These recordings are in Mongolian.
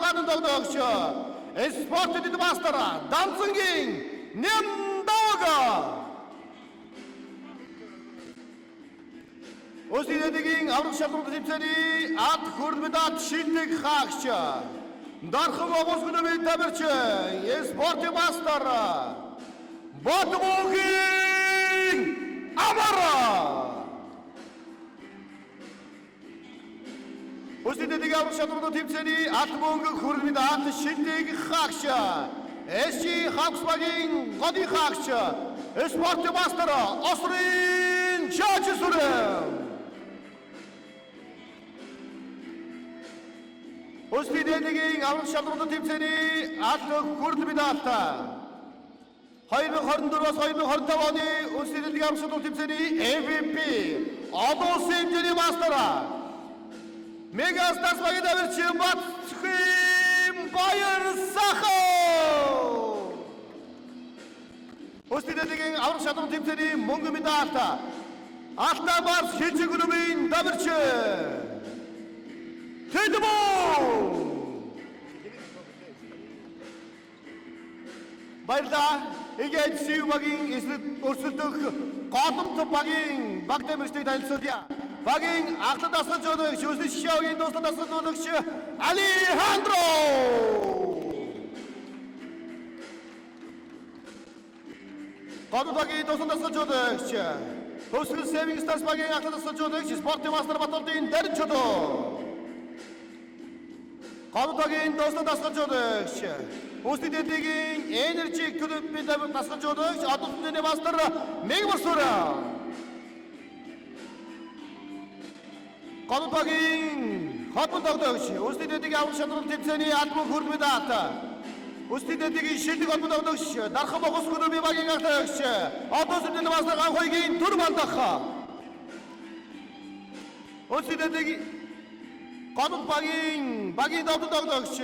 хамгаалан тогтоогч спортын дэд мастер Данцангийн Нямдага. Өсвөрийн аврах шалралт тэмцээний ад хүрмэдад шилдэг хаагч Дархан Обос гүнэмийн тамирч спортын мастер Батмогийн Амара. Өсвөрийн аврах шалралт тэмцээний ад мөнгө хүрмэдад шилдэг хаагч SC Хавсбагийн годи хаагч спортын мастер Осрын Чачсүрэн. Өсвөрийн аврах шалралт тэмцээний ад хүрэл медалт 2024-аас 2025 оны өсвөрийн аврах шалралт тэмцээний MVP одоо сэмжээний мастер Мегастарс багийн давирч Батцхим Баяр Сахов. Өсвөрийн аврах шалралт тэмцээний мөнгө медалт Алтан Барс хилжиг гүрмийн давирч Тэдмон. Баярлалаа. Эгээд сив багийн эсрэг өрсөлдөх голомт багийн баг дамжтыг танилцуулъя. Багийн ахлах дасгал жуулгч Өсвөрийн шишээгийн дуслах дасгал жуулгч Алехандро. Голомт багийн дуслах дасгал жуулгч Өсвөрийн Saving Stars багийн ахлах дасгал жуулгч спортын мастер Баталдын Дарин Чодо. Голомтгийн дуслах дасгал жуулгч Өсвөрийн Energy клубын дасгал жуулгч Одолтны мастер Мегмасура. Голомтгийн хотод тогтоогч Өсвөрийн аврах шалралт тэмцээний альбом хүрэл медалт Өсвөрийн шилдэг холбоо тогтоогч Дархан Богос клубын багийн ахлагч Одолтны мастер Ганхойгийн түр мандах. Өсвөрийн голомт багийн довтод тогтоогч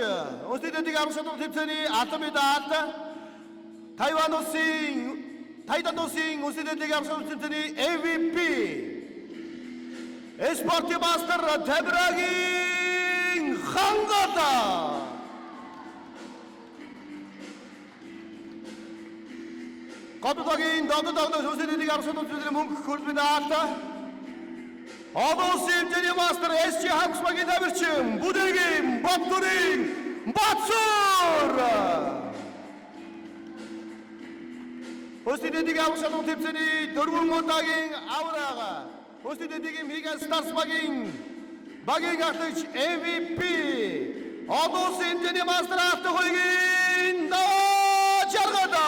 Өсвөрийн аврах шалралт тэмцээний альбом медалт Тайван улсын Өсвөрийн аврах шалралт тэмцээний MVP спортын мастер Табрагийн Хангата. Голомтгийн довтод тогтоогч Өсвөрийн аврах шалралт тэмцээний мөнгө хүрэл медалт Обос хэмжээний мастер SC Хавсбагийн тамирч Бүдэргийн Батүрийн Батсур. Өсвөрийн аврах шалралт тэмцээний 4 удаагийн аврага Өсвөрийн Мегастарс багийн ахлагч MVP Обос хэмжээний мастер Автохойгийн Дажаргада.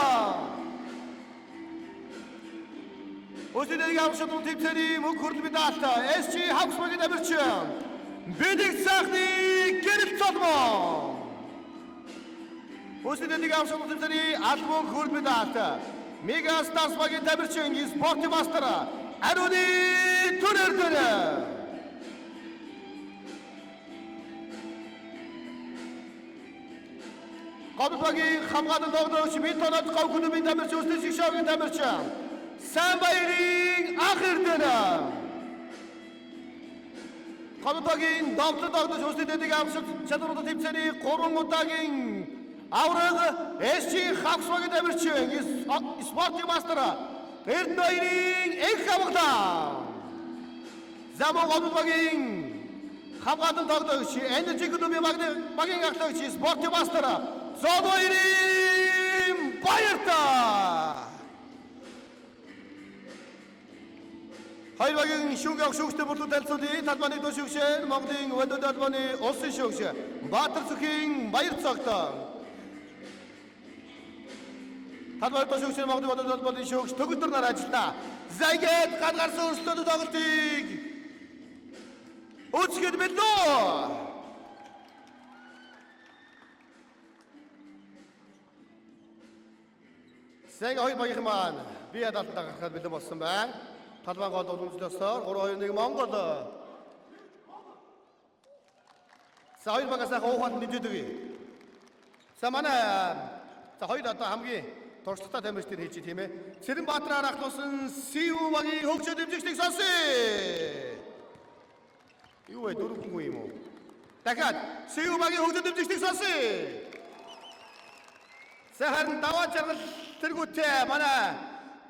Өсвөрийн аврах шалралт тэмцээний мөнгө хүрэл медалт SC Хавсбагийн тамирч Бэлэг цаахны гэрэл цолмоо. Өсвөрийн аврах шалралт тэмцээний альбом хүрэл медалт Мегастарс багийн тамирч спортын мастер Аруны Түрэрдэр. Голомтгийн хамгаалан тогтоогч Митонод гав клубын тамирч Өсвөрийн шишээгийн тамирч Самбайрын ах эрдэнэ. Голомтгийн довтлог тогтоогч Өсвөрийн аврах шалралт тэмцээний 3 удаагийн авраг SC Хавсбагийн тамирч спортын мастер Эрдэнэгийн их хамгаалан. Замун голомтгийн хамгаалан тогтоогч Energy клубын багийн ахлагч спортын мастер Зодоирын Баярта. Хоёр багийн шүүгээ авах шүүгчтэй бүрдүүлэлт танилцуулъя. Талбайны дөө шүүгч Монголын Өдөд албаны улсын шүүгч Баатар Зүхийн Баяр цогтой. Талбайны дөө шүүгч Монголын Өдөд албаны шүүгч Төгөлдөр нар ажилтаа. Зайгээд гадгарсан өрсөлдөөд тоглолтыг үзэхэд билүү. Сайн хоёр багийн маань бие даалтаа гаргахад бэлэн болсон байна. Талбай гол уламжлалсаар 3-2-1 Монгол. За хоёр багаас хауханд нэдэд өгье. За манай хоёр одоо хамгийн туршлагатай тамирчдыг хийж тийм ээ. Цэрэнбаатараар ахлуулсан СУ багийн хөгжөө дэмжигчдийг сонсъё. Юу вэ? Дөрвөн хүн юм уу? дахиад Сүүбагийн хөгжил дэмжигчдийг сонсъё. Сахан даваа жаргал тэргүүтээ манай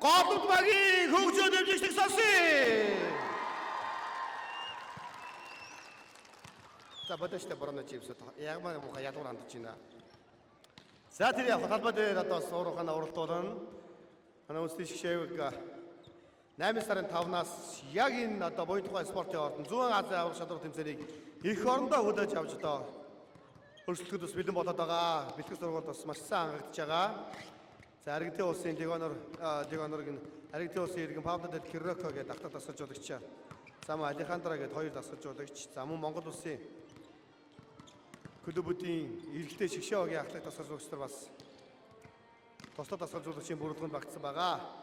Голд багийн хөгжил дэмжигчдийг сонсъё. За бодоштой борооно чивсэд яг маань муха ядуур хандж байна. За тэр яг талбай дээр одоо суурахана уралдуулна. Манай үндэсний шгшээг 8 сарын 5-наас яг энэ одоо буян тухай спортын ордон зүүн Азийн аврах шалралт тэмцээнийг эх орондоо хүлээж авч одоо өрсөлдөхөд бас бэлэн болоод байгаа. Бэлтгэх сургуульд бас маш сайн хангагдж байгаа. За Аргентин улсын Аргентин улсын иргэн Пабло Дель Кирроко гэдэг ахтар дасгалжуулагч, зам Алехандро гэдэг хоёр дасгалжуулагч, за мөн Монгол улсын клубүүдийн эрэлтээ шгшээ огийн ахлах дасгалжуулагч нар бас тослог дасгалжуулагчийн бүрэлдэхүүнд багтсан байгаа.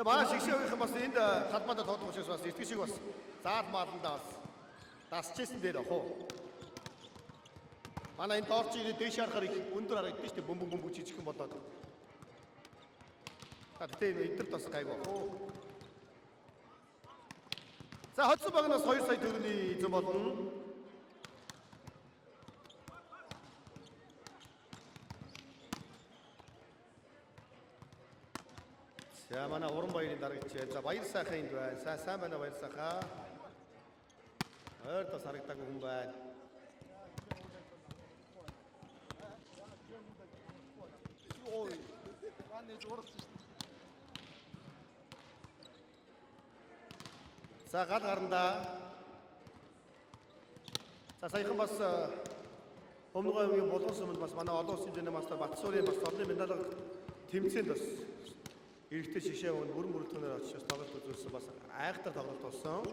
Манай шгшээгийнхэн бас энд талбайд тоглох учраас бас итгэж шиг бас заал мааландаа бас дасчихсэн дээр ах уу. Манай энэ доорч ирээд дээш харахаар их өндөр харагддаг шүү дээ, бөмбөг жижигхэн болоод. Тэгтээ эдгэрт бас гайгүй ах уу. За Хотсон баг нь бас 2 сая төгрөгийн эзэн болно. За манай уран баярын дарагч. За баяр сайхан энд байна. Сайн байна баяр сайхан. Ойр тас харагдаагүй хүн байна. Ой. Манай зурсан шүү дээ. За гал гарандаа. За саяхан бас өмнөгөө үеийн болгон сүмэнд бас манай олон улсын хэмжээний мастер Батсуурийн бас олонний медаль тэмцээнд бас эрэгтэй шгшээ өвн бүрэн бүрэлдэхүүнээр очиж тоглолт үзүүлсэн бас айхтар тоглолт болсон.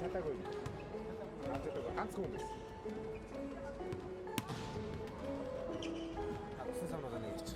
чадаагүй. Наадад ганцхан хүн байсан. Авсан санаагаа нэгч.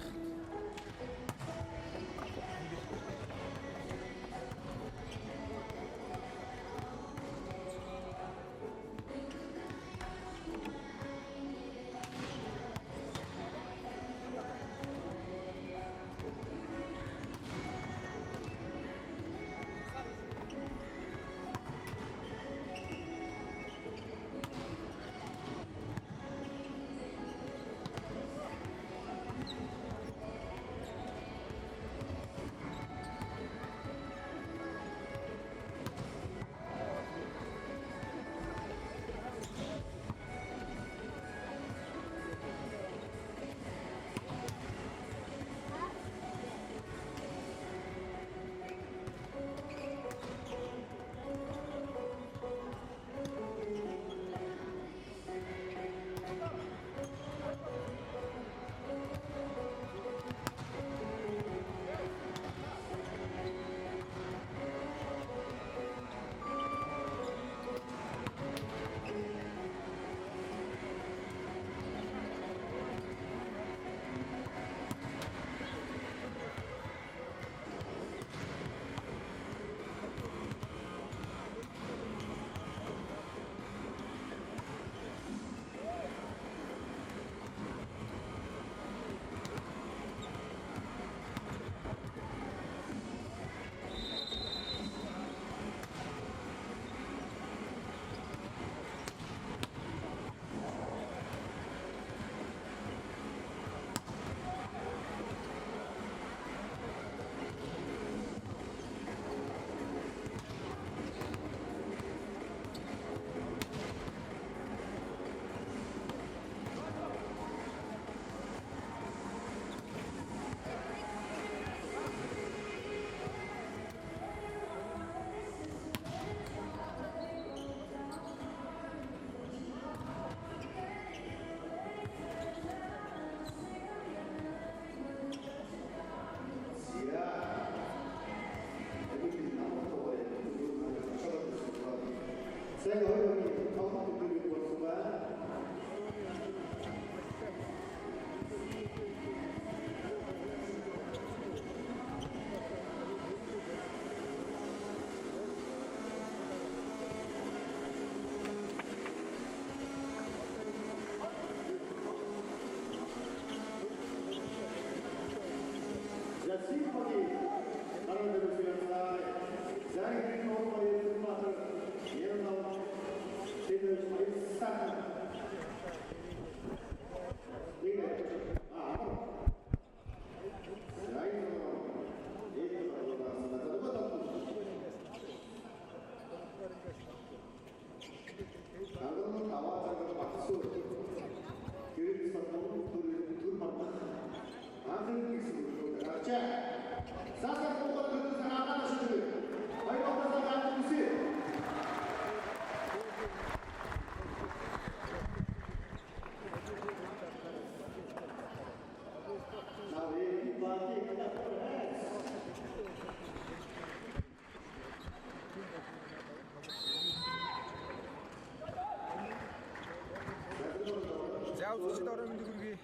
Заавч орон мэдгүргийн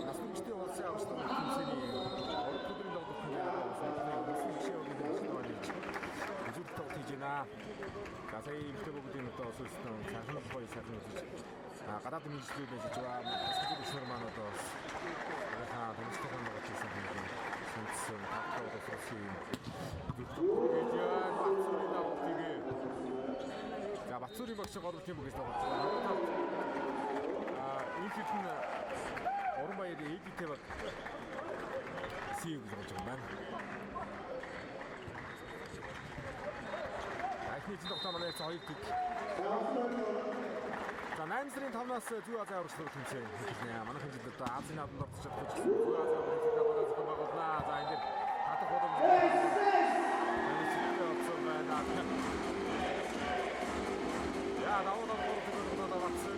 насны улсын авсан тэмцээний ордын логдох үзүүлэлт хийж байна. Гасай имтэй бүгдийн одоо олсон цахан гоё сайхан үзэж гадаад мэргэжлүүд байж байгаа хэсэг төсөр маань одоо томчтой байгаа гэсэн юм сонсон тавтаа болсон Батцуурийн багш гол тийм бүгээс байгаа. Ийхэд нь Орон баярын эдитэй баг сийг гэж болж байгаа байна. Ахны тогтоо манай хоёр тийг. За 8 сарын 5-наас Зүүн Азийн аврагчдын тэмцээн хийлнэ. Манай хэмжээнд одоо Азийн наадманд орж чадах гэж Зүүн Азийн аврагчдын байгуулнаа. За энэ хатах боломж. 나오다 보고 나왔어.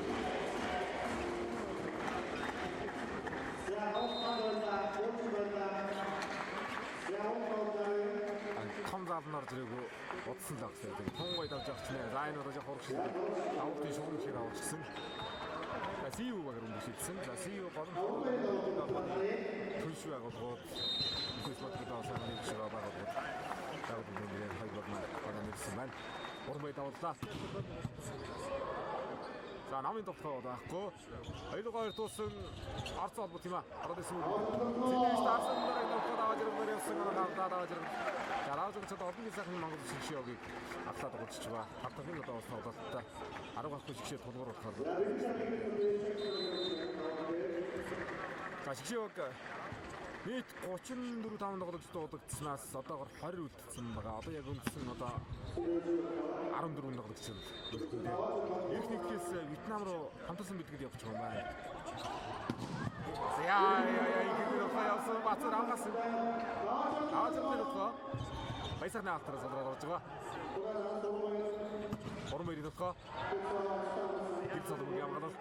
컴자 заалн орж ирээгүй удсан л агсаа. Тэгээ тунгой давж явах чинь за энэ одоо жоохон урагш. Давхтын шугам шиг авчихсан. За CU багаар өмсөжсэн. За CU голом түнш байгуулгууд Хөөсмөд даасан нэг шиг байгуулгууд. Давд нэмээр хайгууд маань нэрсэн байна. Урмай давлаа. За намын тоглоо байхгүй. 2-2 туусан Арц холбот юм аа. Ороод исэн үү. Зинээс таарсан дараа нөгөө даваж ирэх байсан гоо даваж ирэх. Дарааж өгч одны сайхан Монгол шигшөөгийг авлаад гудчих ба. Хатгийн одоо бас тоглолттой 10 гахгүй шигшээ тулгуур болохоор. За шигшөөг нийт 34 5 тоглогч дуудагдсанаас одоогор 20 үлдсэн байгаа. Одоо яг үндсэн одоо 14 тоглогч юм. Их нэгээс Вьетнам руу хамтарсан бидгээд явж байгаа юм байна. Яа игэр хаяасан бацар авгасан. Аажтай баясагны алтараас олоод орж байгаа. Орон мөрийн тохоо. Их цолог ямгалт.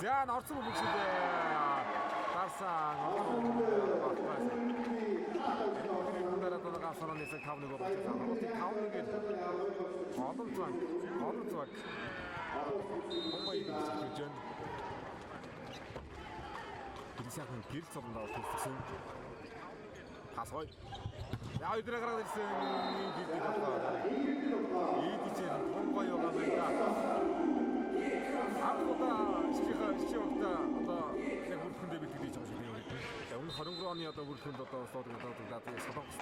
За норцсон бүг шидэ. Тарсан. Дараатаа гасраа нэсэг тавныг болж байгаа. Тавныг олон зүг. Бомбай гэж хэлж байна. Бисаахан гэрэл цолондоо төлсөн. Хасгой. Яа өдрөө гараад ирсэн гэдэг байна. Ийдчээ бомбай яваа байна. Апода шигта одоо яг бүрхэндээ бид гэж байгаа юм. Өмнө 23 оны одоо бүрхэнд одоо суудагдаад солонгос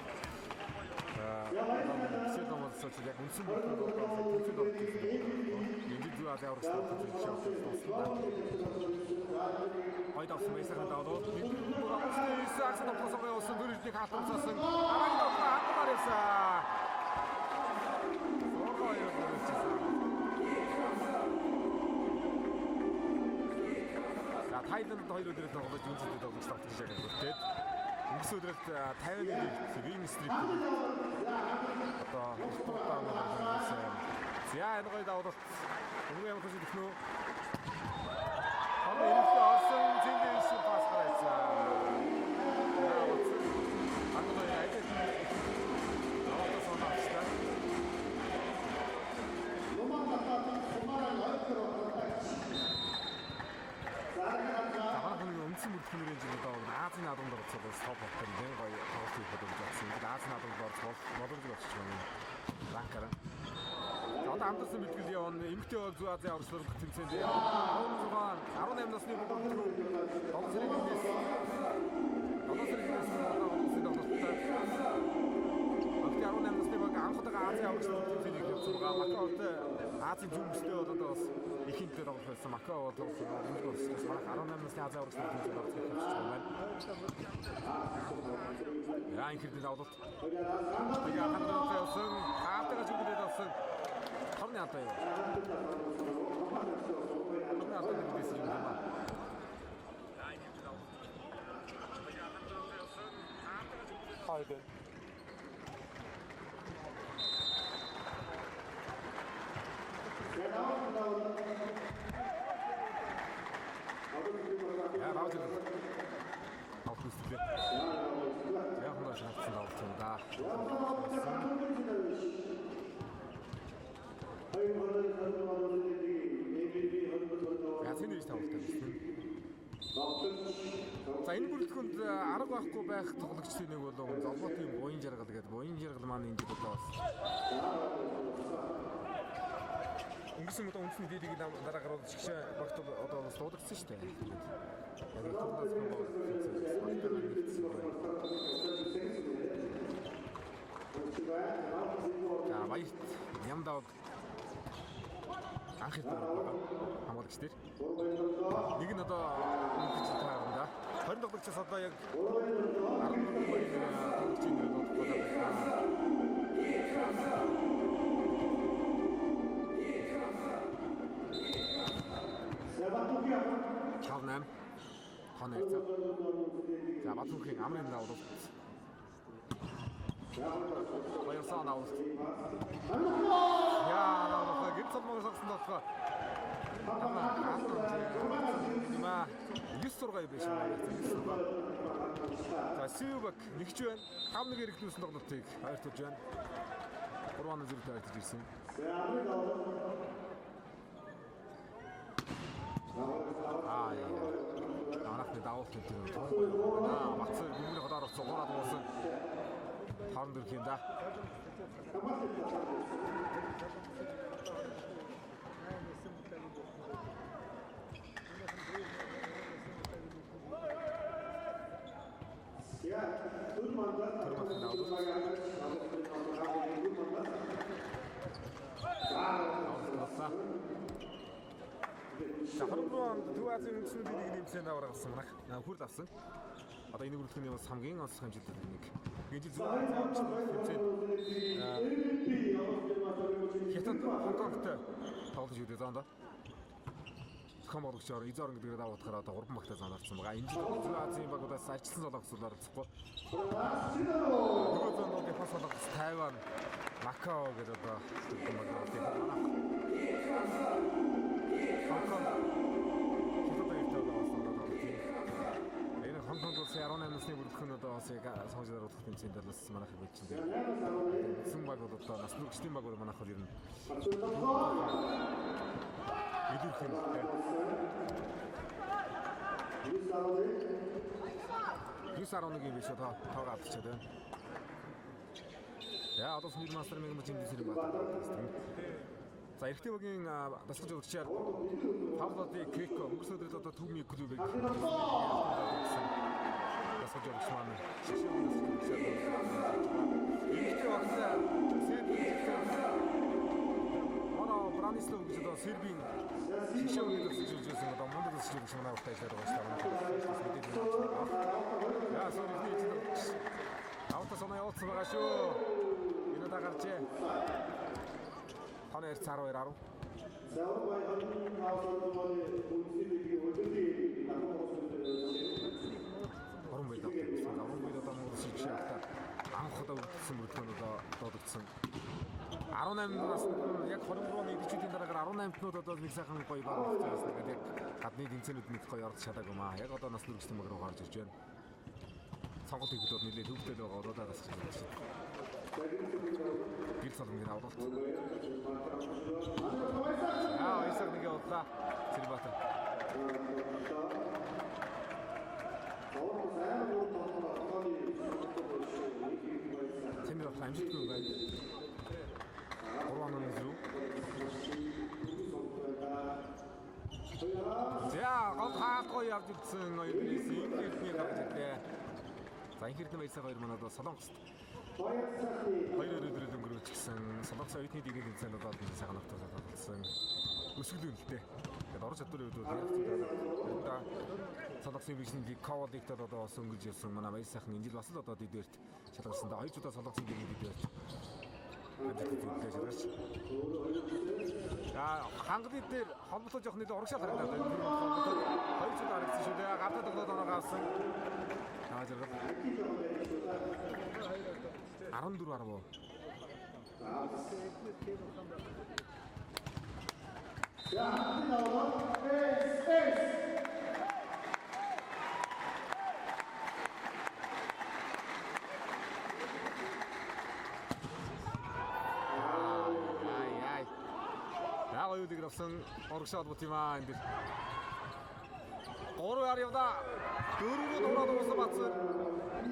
Сэлгомос яг үнсэн бүрхэнд одоо тэнцэд орж ирсэн. Энд зүү аз аврагч тэнцэд Ойд авсан байсаган даалууд бидний сакс тоглосоо явуулсан дөрөвдгийг хатамсаасан араг тоглоо хатмаар явсан. Соргоо явуулсан. За Тайланд 2 өдрөөр тоглож үнэтэй тоглож тавтаж байгаа гэдэг. Өнгөрсөн өдрөд 51 вин стрик одоо спортоор болсон. За энэ гоё давлт өнгөө ямар ч ихнүү Эрэгтэй орсон зингээ шиг пас гараасан. Ангой айдэ. Аваад сонавчтай. Таван үнсэн бүртгэнээр энэ жил одоо Азийн наадамд орцсон стоп болсон. Нэн гоё тоглолт хийхэд байсан. Ингээд Азийн наадамд орцсон модерн болчих юм. Ранкара. Одоо хамтарсан бэлтгэл явна. Эмэгтэй баг зүү Азийн аврагчлал тэмцээнд 18 насны бүгд рүү тоглолцоогоос Авти 18 насны баг анхудаага Азийн аврагчлал тэмцээнийг явуулсан байгаа. Макаод Азийн зүүн бүстэй болоод бас ихэнхдээ тоглох байсан. Макао бол 18 насны Азийн аврагчлал тэмцээнд орж ирэх юм байна. Яа инхэрдэл авлалт. Тэгээ хандлагатай явсан. Хаалтайгаа зүгдээд авсан. Хорны атаа юу? Хорны атаа гэдэг юм байна. Хайде. Ja, raus. Aufrüstung. Ja, 118 Laufzeit da. Ja, sind nicht тавтай. За энэ бүрэлдэхүүнд арга байхгүй байх тоглогчдын нэг бол золбоотын буян жаргал гэдэг. Буян жаргал маань энэ одоо бас өнгөрсөн удаа үндэсний дээлийг дараа гараад шигшээ багт одоо бас дуудагдсан шүү дээ. Яг л тоглоос За баярт Ямдаг анх ирсэн хамгаалагч дээр нэг нь одоо мэдээж таарна. 20 тоглогчоос одоо яг 14 тоглогчийн нэр бодох байна. Чавнам хоногц. За Батүнхийн амрын давлт. Баярсан авалт. Яа, гэрцэл мөн сагсан дотлоо. Има 9-6 биш байна. 9-6. За Сивбак нэгч байна. 5-1 эргэлүүлсэн тоглолтыг хайртуулж байна. 3-0 тавьж ирсэн. Анахны давуулт энэ. Бацаа гүмний ходоор цугаараад уусан. Харан дөрх юм да. За хоригроо Түвазын үндсэн лигийн нэмсэн аваргасан манай хүрд авсан. Одоо энэ бүрэлдэхүүний бас хамгийн онцлог хэмжээтэй нэг. Энэ жил зүүн хэмжээнд Хятад Хонконгтой тоглож үзээ заанда. Зохион болгогчоор Изорн гэдгээр даваатахаар одоо 3 багтаа занаарсан байгаа. Энэ жил Зүүн Азийн багуудаас ажилсан золоогсуулаар цохгүй. Нөгөө зонд пас болгох Тайван, Макао гэдэг одоо Хонконг улс 18 насны бүрэлдэхүүн одоо бас яг сонгож дараалах тэмцээнд бас манайх хэлж байна. Зүүн баг бол одоо нас нүгчдийн баг бол манайх бол ер нь идэх юм байна. Юсаронгийн биш одоо тоог авчихад байна. Яа одоо смир мастер мэг мөчийн дэсэр байна. За эрэгтэй багийн дасгал жуулчаар Павло Ди Крико өнгөрсөд одоо төвний клубыг дасгал жуулч маань эрэгтэй багтаа Сербийн Бранислав гэж одоо Сербийн шишүүгээ дасгал жуулчсан одоо мундаг дасгал жуулч манай уртаа ихээр байгаа шүү. Яа сорны авто сонаа явуулсан байгаа шүү. Энэ дагарчээ. Ханаар цаар 2-10. Орон байд одоо мөрсөж шаахта анхудаа үлдсэн бүрдгэн одоо дуудагдсан. 18 нас яг 23 оны бичүүдийн дараагаар 18-нууд одоо нэг сайхан гоё баг болчихсон. Тэгээд яг гадны тэмцээнүүд нэг гоё орж чадаагүй маа. Яг одоо нас нүргэжтэй мөр руу гарч ирж байна. Сонголт хийгдээд нэлээд хөвгтэй байгаа удаагаас гэж байна. Гэр салмын авалт. Исаг нэг явууллаа. Сэрбатан. Тэмэр амжилтгүй байна. 3-1 зүг. За, гол хаалгүй явж ирсэн хоёрын синхэрний гарч ирлээ. За, инхэрний баясаа хоёр манад Солонгост 2 өдрөөр өнгөрөөж гисэн Солонгос оюутны дэрийг тэмцээнд одоо сайхан автосаа тоглосон. Өсгөл үнэлтэй. Тэгээд орж чадварын үед бол яг Солонгосын бишний лиг Ковалигт одоо бас өнгөрж ирсэн манай баяр сайхан энэ жил бас л одоо дэдвэрт шалгарсан. Хоёр удаа Солонгосын дэрийг дэдвэрт шалгарч. Хангалтын дээр холбоотой жоох нэлээд урагшаал харагдаад байна. Хоёр удаа харагдсан шүү дээ. Гавтаа тоглоод оноо авсан. Хаажраг 14-10. Яагаад авсан урагшаал бут юм аа энэ дэр. 3-0 явда. 4-өө дураад уусаа батсан.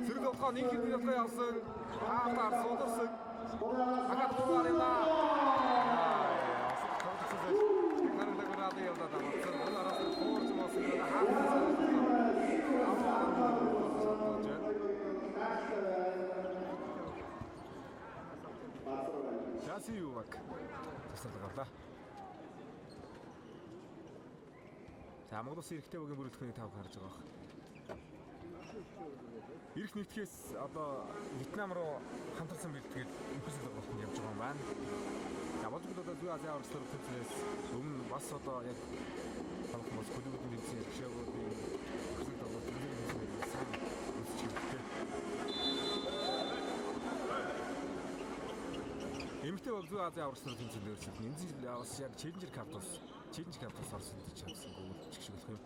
Сэрэг болохоо нэг хэрэг явуулсан явсан. Хаалтаар суулгасан. Агат 3-0 явда. Харин явда батсан. Араас нь хуурч моосон хаалтаа. Шасиювак. Тэсэлгавла. За Монгол Улсын эрэгтэй багийн бүрэлдэхүүнийг тав харж байгаа бох. Ирэх нэгтгэхээс одоо Вьетнам руу хамтарсан бэлтгэл импульсэл болтон явж байгаа юм байна. За болж одоо Зүүн Азийн орчноор төвлөрөөс өмнө бас одоо яг хамтмас клубүүдийн тэмцээн шоууудын импульсэл болтон сайн үсч ирдэг. Эмэгтэй баг Зүүн Азийн орчноор тэмцээн дээрсэн. Энэ жил бас яг Challenger Cup Чинч хавтас орсон гэж чадсан гол чигшүүлэх юм.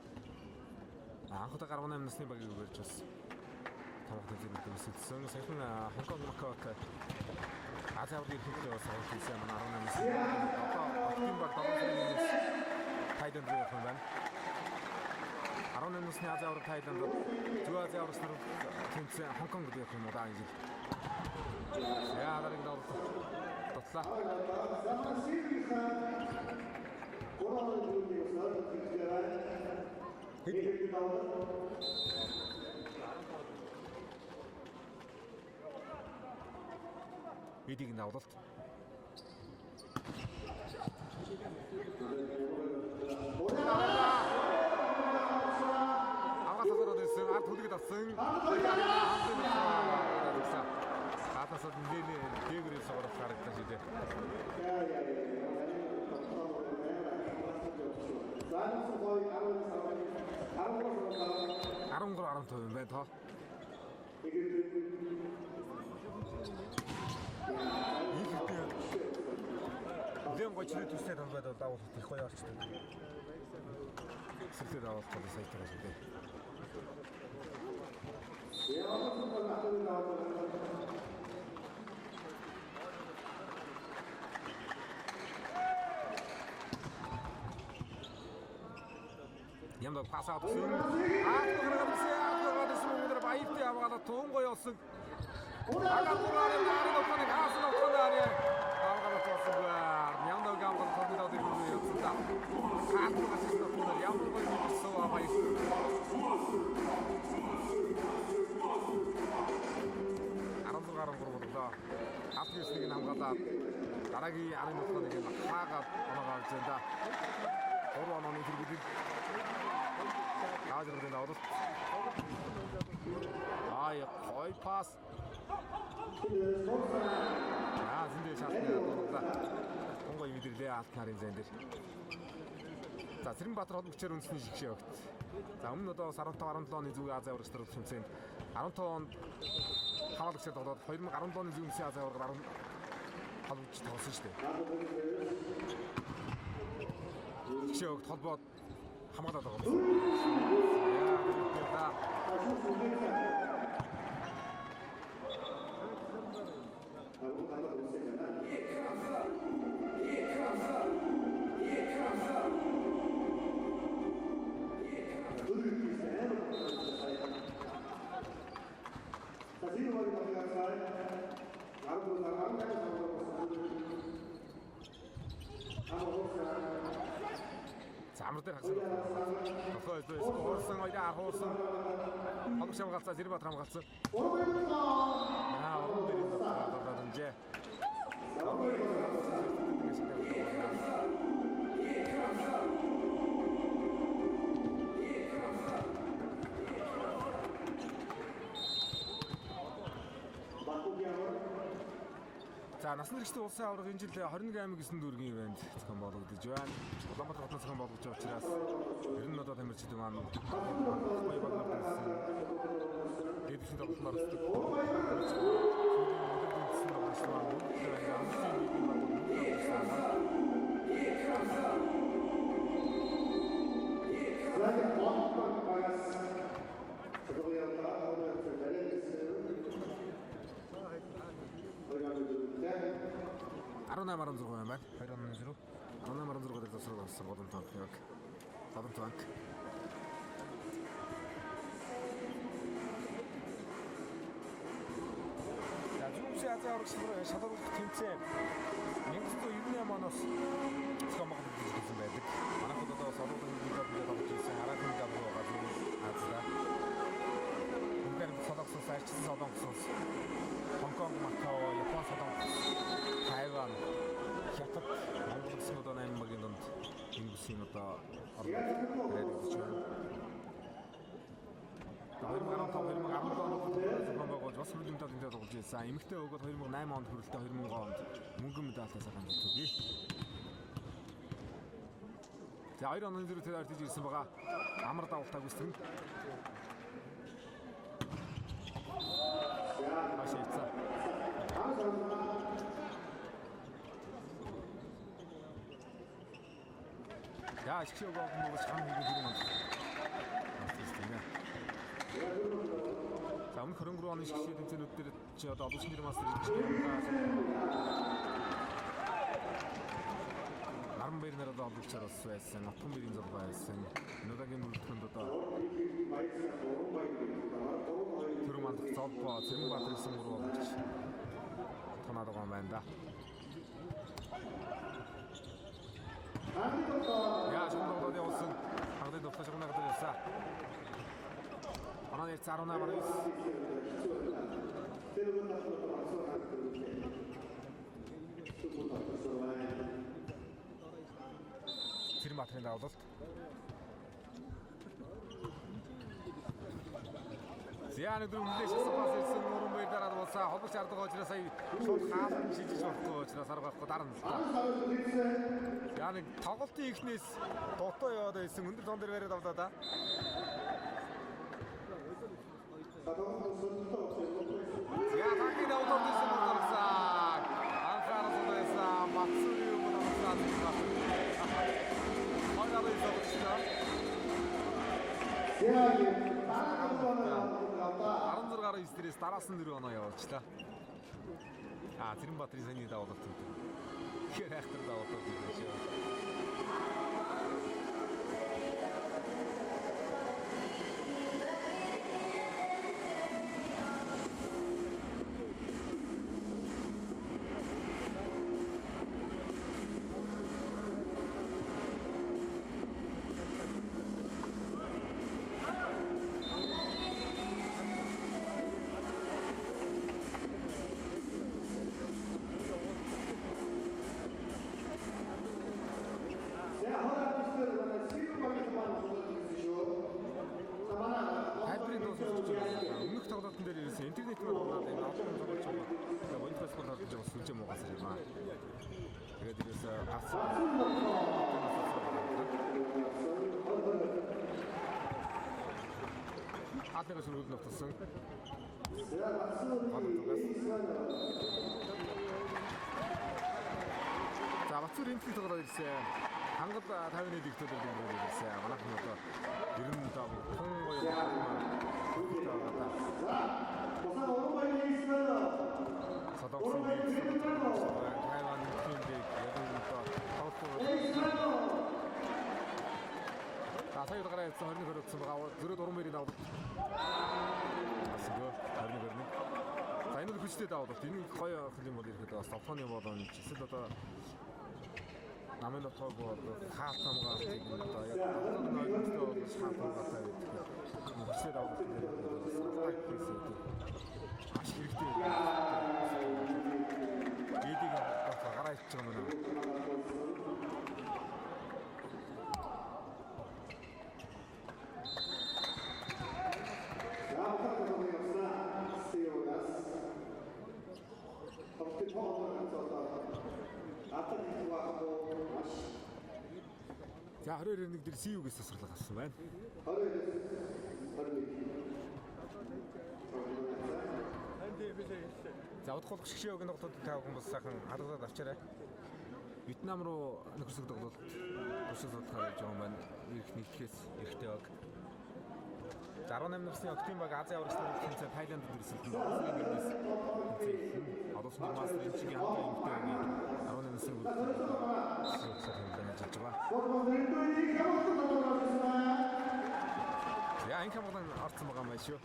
Анхудаа 18 насны багийг өгөрж бас томхтой зэрэг өсөлтсөн. Саяхан Хонконг Макаот Азийн авралын хөлөө суулж ирсэн манай 18 насны Октябрь баг тоглолтын Тайланд руу явах юм байна. 18 насны Азийн аврал Тайланд Зүүн Азийн аврал нар тэнцсэн Хонконгд явах юм уу даа энэ. Яа дараагийн дотлаа. Эдийг давлалт. Аваасаар дэсэн ард хүлэгд авсан. Хатасад нэлээ дээгрээс орох харагдаж байна. 13-15 юм байна тоо. Дэм гочрын төстэй талбайд бол давуу их гоё орчдөг. Сэлтэй давуу тал сайтаа шүү дээ. Ямда пасаад өгсөн. Аагаад баяртай аваад туун гоё болсон. Агаараар нарийн окны хаасан окнаар аагаад болсон. Ямда гамбал томдоод ирсэн юм. Хаалтаас ирсэн ямар гоё мэдсэн аваа. Африкийг нь хамгаалаад дараагийн 10 минутыг нь хаагаад оногоор зэнда. 3 онооны хэрэглээд Аажрын даваад. Хой пас. Зэндээ шалтгаан дуулаа. Тунгой мэдэрлээ алт нарын зэн дээр. За Цэрэнбаатар холбогчоор үндэсний шигшээ огт. За өмнө одоо 15-17 оны зүүн Азийн аврагч нар тэмцээнд 15 онд хаваалагчаар тоглоод 2017 оны зүүн Азийн аврагт холбогч тоглосон шүү дээ. Шигшээ огт холбоод хамгаалаад байгаа. Амар дээр хасаа. Тохойд хоорсон ойдаа хоорсон. Хоног шамгаалцаа Цэрэнбаатар хамгаалцсан. Орон дээр дэмжээ. За насан туршид улсын аварга энэ жил 21 аймаг 9 дүүргийн ивент зохион болгогдож байна. Улаанбаатар хотод зохион болгож байгаа учраас ер нь одоо тамирчид маань гоё болгоод ирсэн. Дэвшин тоглолтоор Арона 16 байна. 2016. Арона 16 дээр засвар болсон голын танк яг. Голын танк. За зүүн Азийн аврагч нар шалгуулах тэмцээн 1998 оноос зохион байгуулагдсан байдаг. Манайхад одоо солонгос лига болж ирсэн Арахан гавруу газрын Азия. Үнээр солонгос сайчсан солонгос Хонконг, Макао, Япон, Солонгос, Тайван, Хятад, Монголын одоо 8 багийн донд Ингlisийн одоо орнод байна. 2015-2017 онд зохион байгуулж бас хөрөлт медаль тоглож байсан. Эмэгтэй өгөөд 2008 онд хөрөлтөө 2000 онд мөнгөн медальтай сайхан төлөвлөе. За 2 оны зэрэг тэр ард ирсэн байгаа. Амар давалтайг үсгэн. Ашигцаа. 야, 식시오가 뭐 장기고 들어만. 자, 오늘 그런 거로 하는 식시에 된 쟤들 지어도 아무 신경 안 쓰지. 나름 베리나라도 아무 처럼 했어. 나쁜 베린 잡아 했어. 너다게 물건도 다. 들어만 잡고 지금 받을 생으로 하지. 터나도 가면다. 야, 정도 어디 왔어? 상대 높아 조금 나가들었어. 하나 내 짜로나 말이스. 지금 마트에 나오던. Зяаны дөрөв хүлээшсэн бас ирсэн өрөн байдлаараа дуусаа хобж арддаг очроос ая шууд хаалт шижиж болохгүй очроос аргахгүй дарна. Яаны тоглолтын ихнээс дутуу яваад байсан өндөр зон дээр бариад авлаа да. Я таки да удобнейсэн боловсаа. Анхаарал байсан Мацури юм боловсаа. Хоёроо изогчтой. Яагийн 16-аар стресс дараас нь 4 оноо явуулчлаа. Цэрэнбаатарын саний давуулт юм. Тэгэхээр айхтар давуулт юм шиг. Өмнөх тоглолтын дээр ирсэн интернетээр болоод энэ автомобиль тоглож байгаа. Мониторс болоод жоо сүлж юм уу гасар юм аа. Тэгээд ирээс гас. Хатнаас нь үлдэн утсан. За Бацур энтиг тоглоод ирсэн. Хангал 50-ны дэгтүүд ирсэн. Манайхан одоо 90 тав тун гоё Садоксын Тайван 팀들 сая удаараа явсан 20 хүрээсэн байгаа. Зөрөөд уран мөрийг авдаг. Асгүй 20 хүрнэ. За энэ л хүчтэй даваад байна. Энэ гоё хөл юм бол ирэхэд бас товхоны болон чисэл одоо намын отог бол хаалтамгаа тийм одоо яг одоогийн ойлгомжтой бол хаалтамгаатай гэдэг. Хүчтэй даваад байна. Аш хэрэгтэй. Эдийг гараа ичж байгаа юм. За 22-нд дээр CU-гээс тасрал гарсан байна. За удахгүй шгшээгийн тоглолтод тавхан бас сайхан хадгалаад авчаарай. Вьетнам руу нөхөрсөг тоглолт тусалж гарч байгаа юм байна. Ирэх нэгтгэс эрэхтэй баг. 18 насны октябрь баг Азийн аврагчдын тэмцээн Тайланд төрөлсөлтөнд Оросгийн гэрнээс тэмцээн. Оросны мастер эмчгийн хамтаа эмэгтэй хүний 18 насны үргэлжлүүлсэн хэмжээнд ажиллаж байгаа. Яа энэ хамгаалан орцсон байгаа юм байна шүү.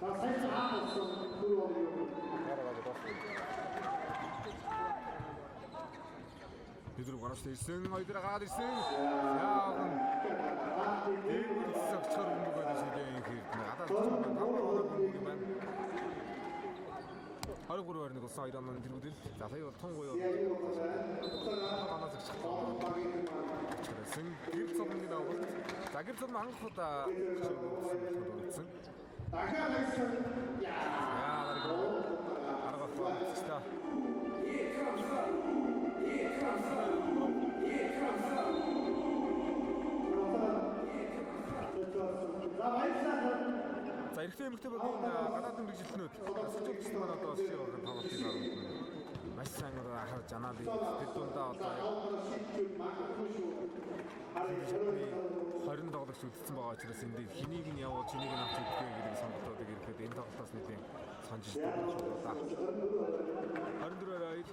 Тэдрэг гарч ирсэн, хоёроо гараад ирсэн. Яа энэ сагчаар өмнөг байдаг шиг юм хэрэг. Гадаад юм байна. 23 орныг болсон хоёр оноо тэргүүдэл. За сая бол тун гоё. Танаас чигсэн. Гэр цомгийн давалт. За гэр цом анх удаа шигсэн. Дахиад хайсан. Яа арга фактста. За эрэгтэй эмэгтэй багийн гадаадын мэрэгжилтнүүд асууж байгаа маань одоо шив тавуултыг харна. Маш сайн хараад жанаад тэр дундаа одоо 20 тоглогч үлдсэн байгаа учраас энэ дээр хэнийг нь явуул чинийг нь авч үзэх гэдэг сонголтуудыг ирэхэд энэ тоглолтоос нэлийн санаж байна. 24-2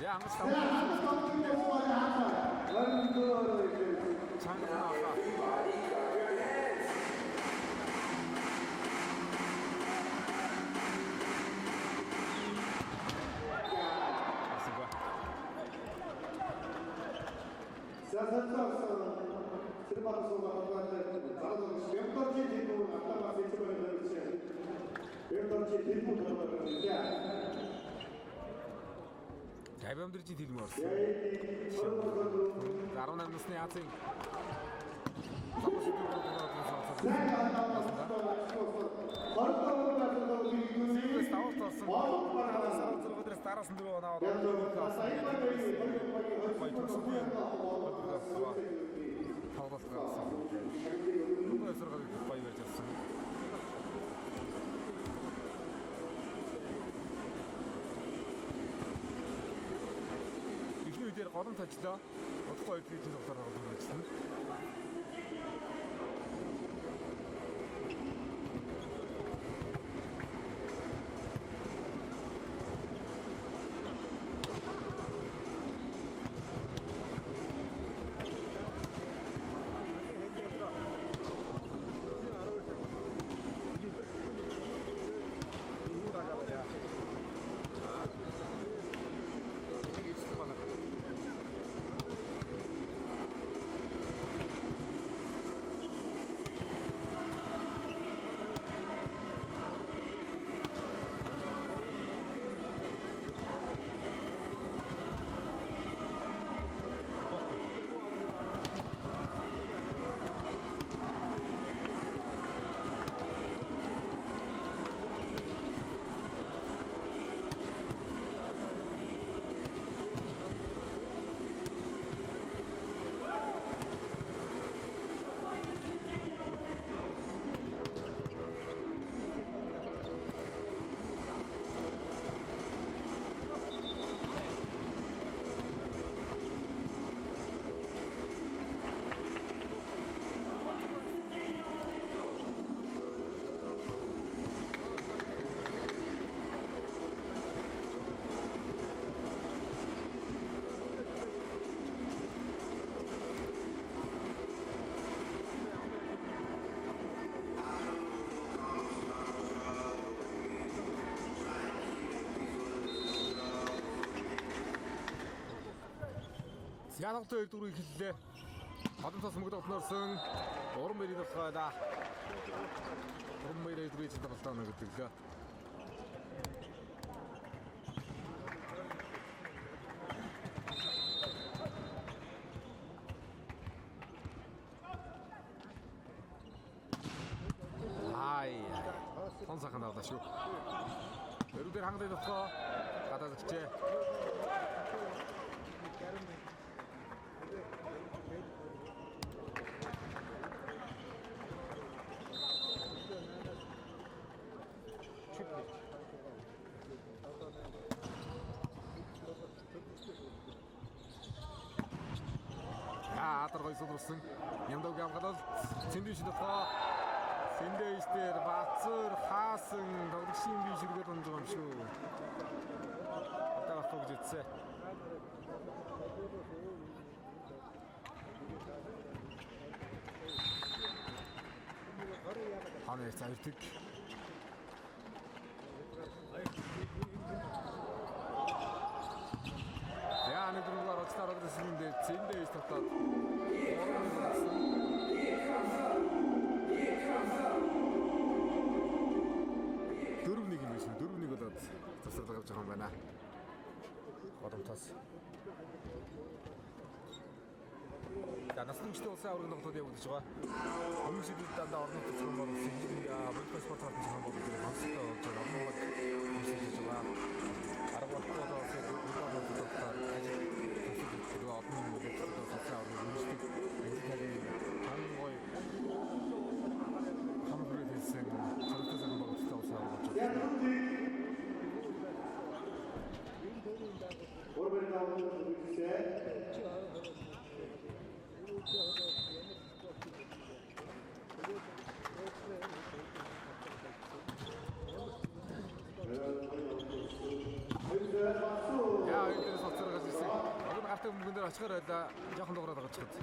яа ангас тав. Тавиамдрын хэлм орсон. 18 насны Азийн стараас нь дөрөв наваад ихний үедэр голом тажлаа. Удахгүй өдрийн тоглолтоор тоглосон. Янагтай 2-4 эхэллээ. Хадамтаас мөнгө тоглосон. Уран мэрийн тоглоодаа. Уран мэрийн 4-ийн тоглолтоо нэгдэглээ. Сонсоход авлаа шүү. Өрөвдөр хангалттай тоглоо. Гадаад өгчээ. Адаргой судруулсан. Ямдаг явгалал цэндэж тоглоо. Цэндэж дээр Бацар хаасан тоглогчийн бие ширгээр онж байгаа юм шүү. Одоо авах гэж үтсэ. Ханаа цаавтик. Яа нэг дөрвөр оцтараад ирсэн дээр цэндэж тоглоод. Дөрөвнийг юм биш үү? Дөрөвнийг болоод засварлага авч байгаа юм байна. Годомтос. Наслымчтай улсын аврагын тоглолтод явагдаж байгаа. Өмнө шийдэлд дандаа орон нутгийн цогцол болсон. Бүлэг спортын цогцол болсон гэдэг нь онцлог болж байгаа. Орнууд хийж байгаа. Арга болтод олсон бүлэг тоглолтоор ажил хийдэг одны бүлэг цогцол аврагын үндэсний эзэдийн хангой хамгүйсэн цогцол болсон боловстой улсын авраг болж байна. Яа, энэ соцоргоос ирсэн. Одоо гартаа мөнгөн дээр очихоор байлаа. Жохон дуурайд байгаа ч гээд.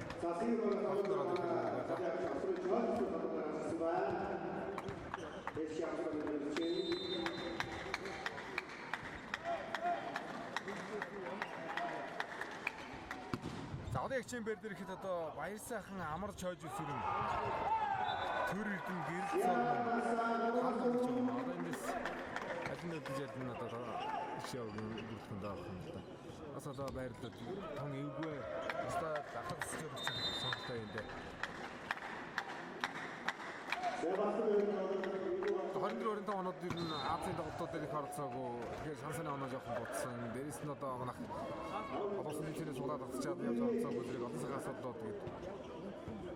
За одоо яг чембер дээр ихэд одоо баяр сайхан амар чойж үсрэн төр эрдэн гэрэл цаана одоо эндээс алин дэд ялна одоо шоу бүртгэн даах юм да. Бас одоо баярлалаа. Тон эвгүй. Баста дахад сэтгэж сонголтой юм дээ. 24 оноод ер нь Азийн тоглолтууд дээр их оролцоогүй. Тэгэхээр шансны оноо жоохон бутсан. Дээрээс нь одоо манайх одоосын нийтээрээ суулаад авчаад явж оролцоогүй зэрэг олон цагаас одоо тэгээд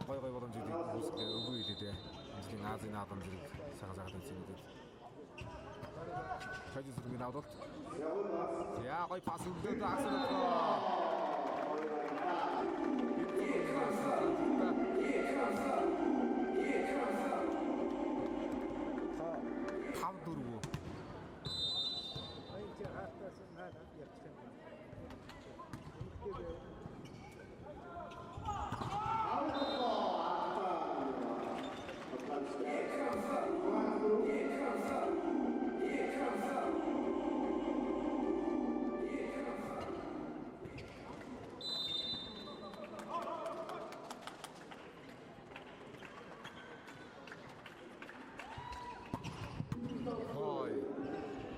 гой боломжийг үүсгэх үгүй хэлээ дээ. Ажлын Азийн наадам зэрэг сагасаад байсан юм дээ. Чойж зүрхний наадалт. Яа гой пас өгдөө асуултаа.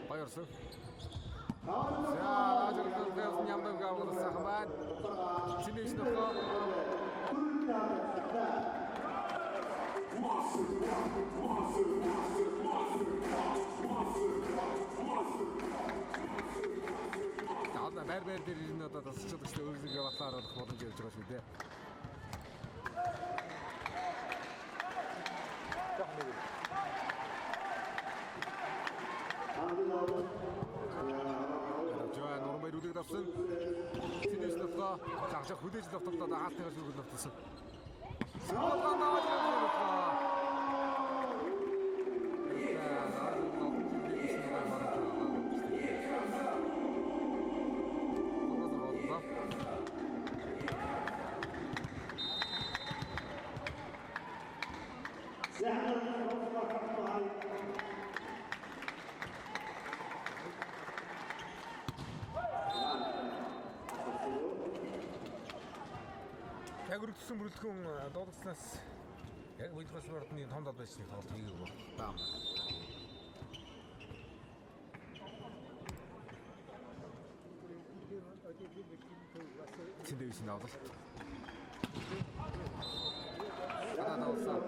Баярлалаа. За, ажиглалаас нямдаг авах сайхан байна. Чинийш нөхөө. За, бэр дээр энэ одоо тасчдаг ч өөрсдөө батлаар болох боломж явж байгаа шүү дээ. Жаа нормал үлэг давсан. Чинийш нөхөө цаашаа хүлээж давтагдаад аалтайгаар шүргэл давтсан. Саатан даваад явуулаа. Яг өргөдсөн бүрэлдэхүүн дуудагснаас яг үйлдвэрлэлийн ордны том дод байсны тоглолт хийгээгүй байна. Чиндээвсэн авлалт. Анаалсан.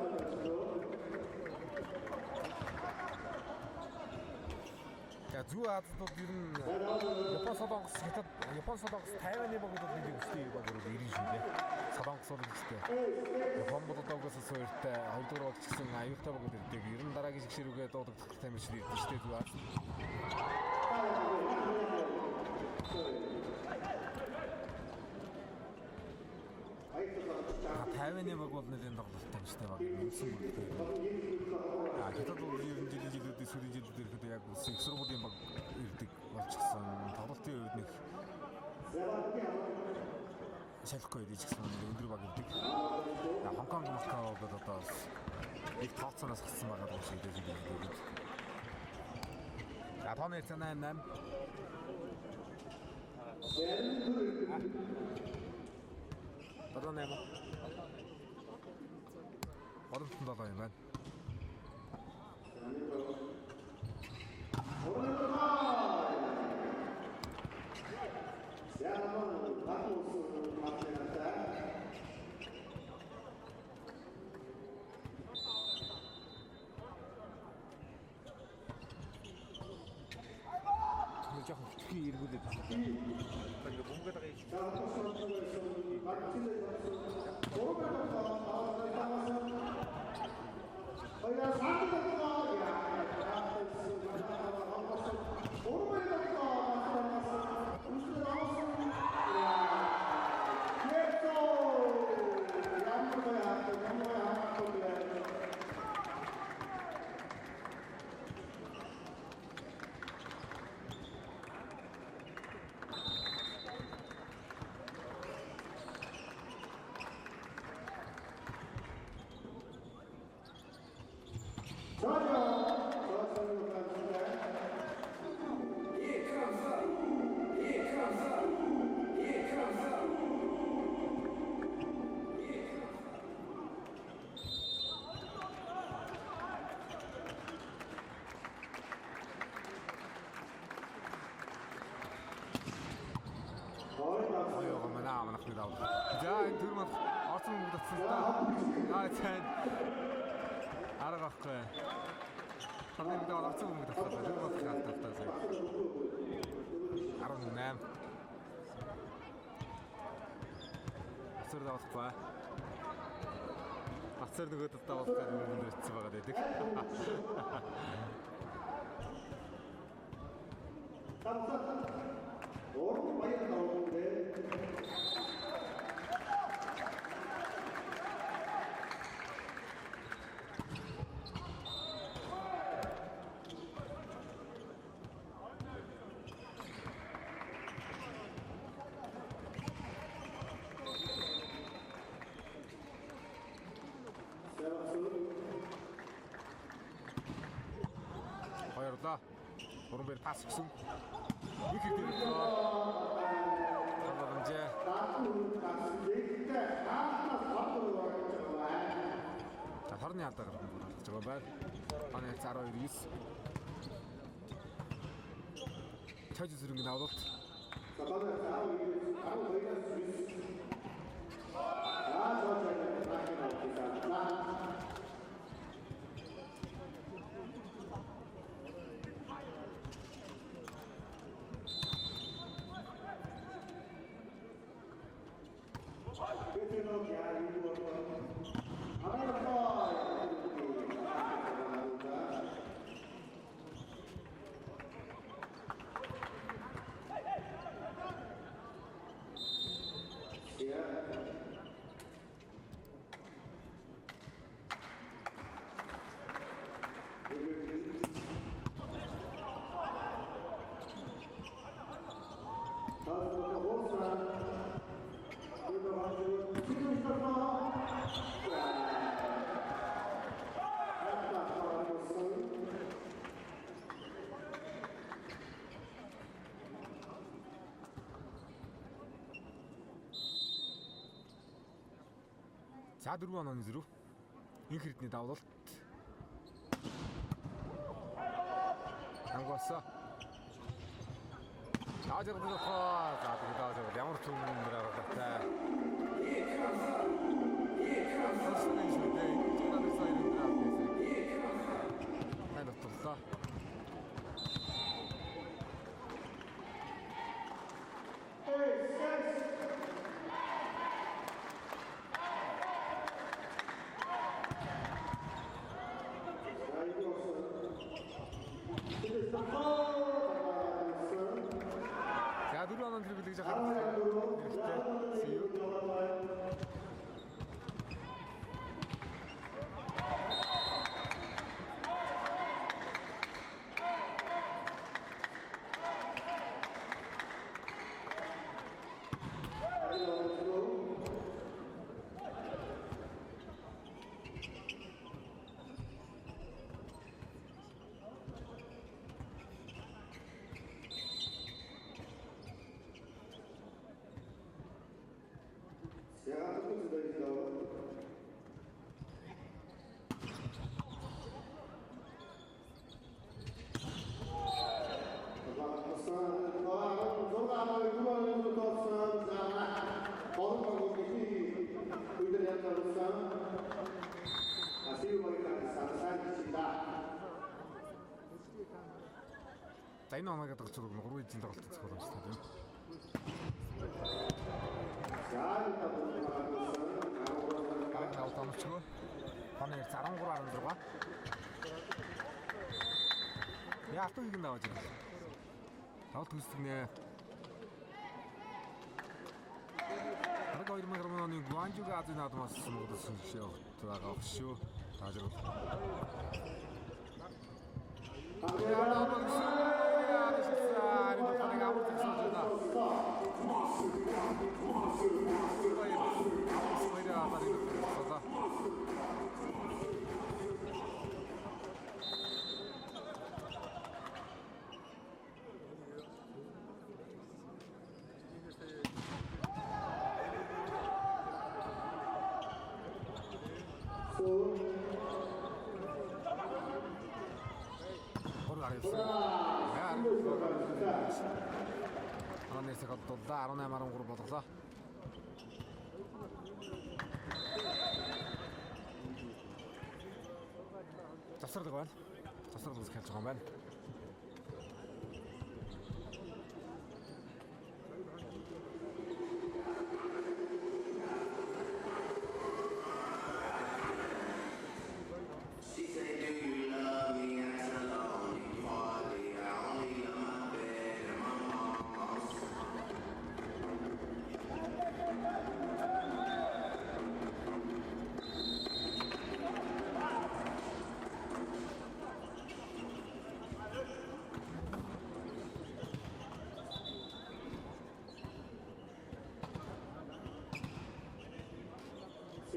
Я зүү Азиудад ер нь Япон солонгос хятад Япон солонгос Тайваны богдод нэг өстэй баг өөрөө ирэн шүү дээ. Солонгос бол гэжтэй. Япон бодогоос суурьтай хоёрдугаар болж гисэн аюултай богдод ирдэг. Ер нь дараагийн шигшэрүүгээ дуудагдах тамир шиг ирдэг шүү дээ зүү Аз. Тайваны баг бол нэлээд тоглолттой шүү дээ баг. Юмсан бүрдээ. Хятад бол ер нь жилүүдийн сүүлийн жилүүд ирэхэд яг их сургуулийн баг ирдэг болчихсон. Тоглолтын үед нэг шалахгүй ирж гисэн өндөр баг ирдэг. Хонконг Макао гэдэг одоо их тооцооноос гисэн байгаа юм шиг дээ. За тооны цанаа 8. Одоо 8. Оролцсон байгаа юм байна. Жохон хитрхи эргүүлээд байна. Ингээ бомбгээд байгаа юм. Оёо манай амнах нь даа. За энэ төр мод орсон юм дутсан та. Аа цаад. Аргахгүй. Хамгийн даа орсон юм дутсан. Тэр мод хаттай сая. 18. Ацар давахгүй. Ацар нөгөө давахгүй юм дэрчсэн байгаа гэдэг. Орон баяр наавдээ. Баярлалаа. Орон баяр пас гэсэн. Их их дэрээ. Тамарамжээ. Харны алдаа гарах байгаа байна. Ханы 12-9. Чаж зүрэнгийн авалт. За 4 онооны зэрэг инх хэрдний давлалт ангуусаа таажрах за тэгээд ямар ч юм дээр аргатай За дөрөв оноо төлөвлөж байгаа хэрэгтэй. See you. За энэ оноо гэдэг зураг нь 3 эзэн тоглолтод зохиоламжтай тийм. Гал томчгоо. Хоног 13.16. Яа туу игэн даваж байна. Тавт хүсдэг нэ. Хараг 2000 оны Гуанжуг Азийн наадмаас суулгасан шээ байгаа шүү. Таажрал. гарсан. Яа. Анэсэг оддоллаа 18-13 болголоо. Засварлаг байна. Засварлаг хэлж байгаа юм байна.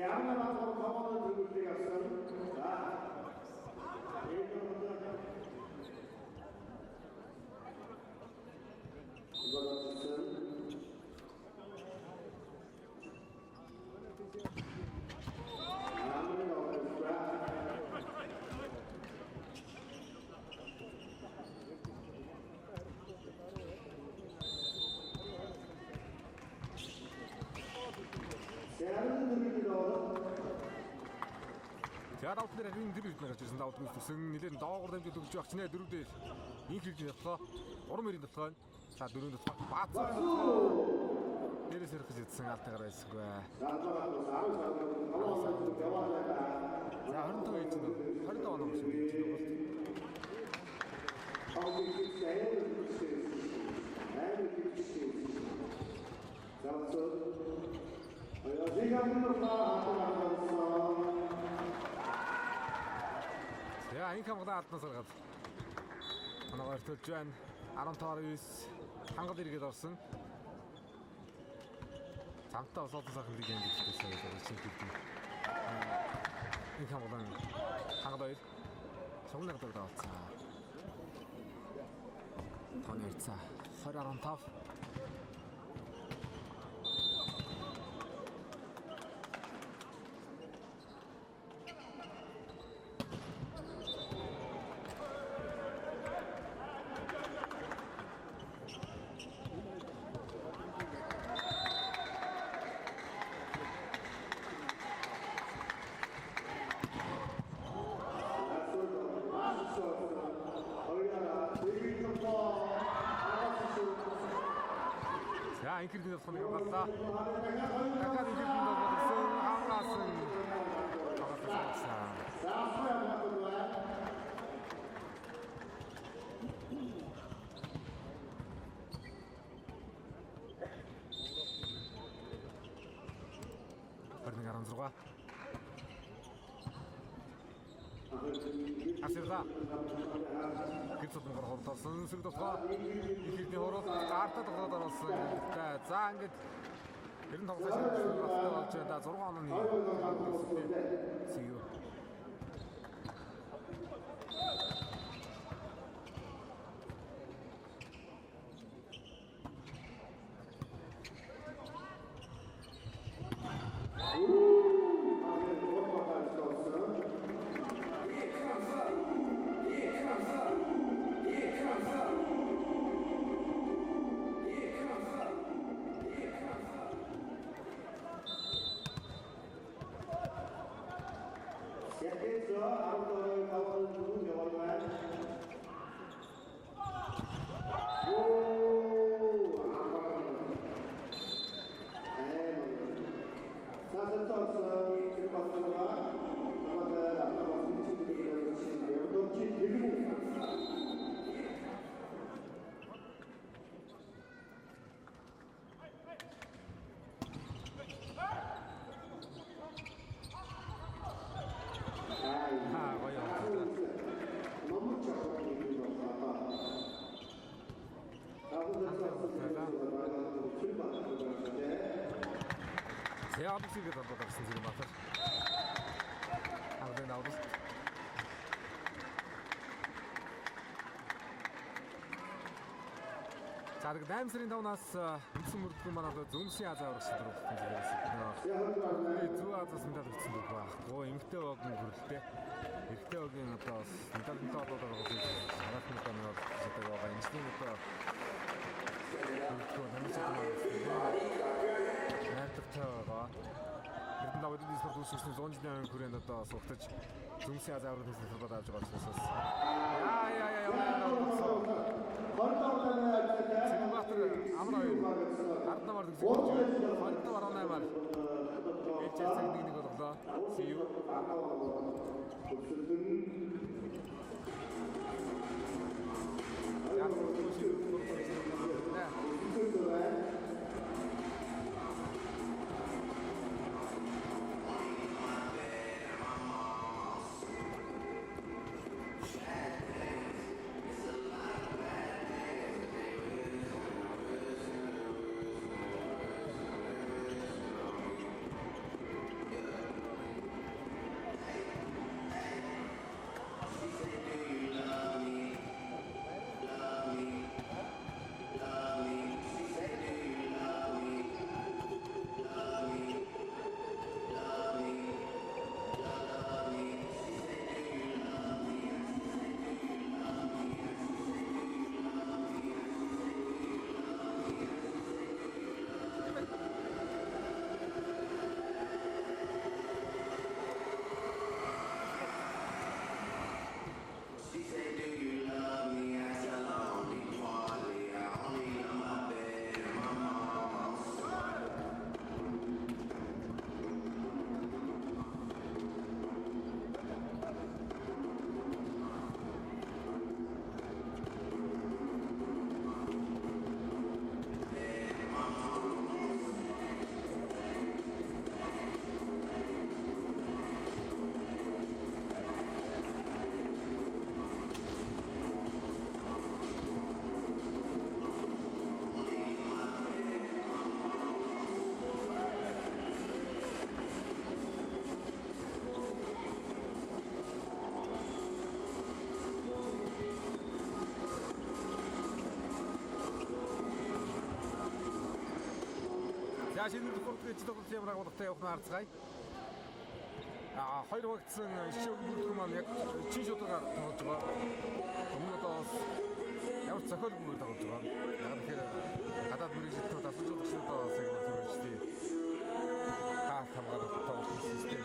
양나라로 가보는 들고 갔어요. Тэгээд автнаар энэ дэрвэж гарч ирсэн давд үзсэн нэлээд доогуур дамжуулж өгч явах чинь дөрөвдөө инх хэлж явах 3 мөрийн дотор за 4 дотор баацаа дээрээс ирэх гэж идсэн алтайгаар байсгүй. За 25 ээж нь 25 оноо шиг ээж нь бол яа инх хамгаалаад алднаас гаргаад оноогоор төлж байна 15-9 хангал иргэд орсон замтаа усаалсан сайхан лиг юм гэж хэлсэн чинь хэлдэг инх хамгаалан хангал 2 согног дөрөв авцаа таны ирцаа 20-15 자, 인크리드 선수가 갔다. 약간 인크리드 선수가 한가승. Perni garan surga. Асерда. Гэрцэд мөнгөр хурдсан сүг тусгаа ихний хурд гартад тоглоод орсон. За ингээд 95 сая болж байна. 6 онооны сийг. Sehr absichtlich hat das sie gemacht. Aber den Autos. За тэгээд 8 сарын 5-наас үндсэн мөрдгөн манай Зөвмсийн Азаа урагш шалралт хэрэгжүүлсэн. Зүү Азаас медаль өгсөн дөх байхгүй. Эмэгтэй багийн хөрөлтэй. Эрэгтэй багийн одоо медальтай болоод байгаа хүмүүс харахын тань бол гэдэг байгаа. Энэчний одоо найдвартай байгаа. Эрдэнэ даваад энэ спорт үүсгэсэн 100 жилийн хүрээнд одоо суугтаж Зөвмсийн Азаа урагш шалралт авч байгаа учраас Синбатар амар арднамар үзэж байна. 28-аар ээлжсэн нэг боллоо. See you. За шинэ спортын цэцлэгт ямар агуулгатай явах нь харцгаая. Хоёр багцсан ишээ бүрдэх маань яг чинь шударгаар тоглож байгаа. Өмнө одоо ямар зохиол бүр тоглож байгаа. Яг тэгэхээр гадаад мөрөжлөлтөд асууж байгаа сегмент төрөлжтэй. Хамгаар тоглох систем.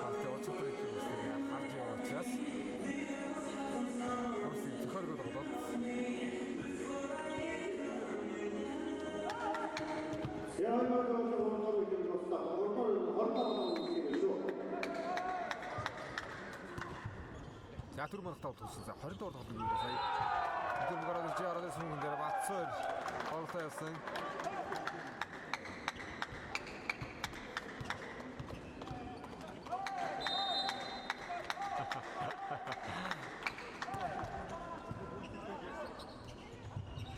Хаатай очтой систем харж байгаа учраас өөрсдийн зохиол тоглоод За түр манах тавд болсон. За 20 доор тоглоно юм сая. Тэр гараад ирж байгаа сүнгийн дээр Батсоор хоолтой явсан.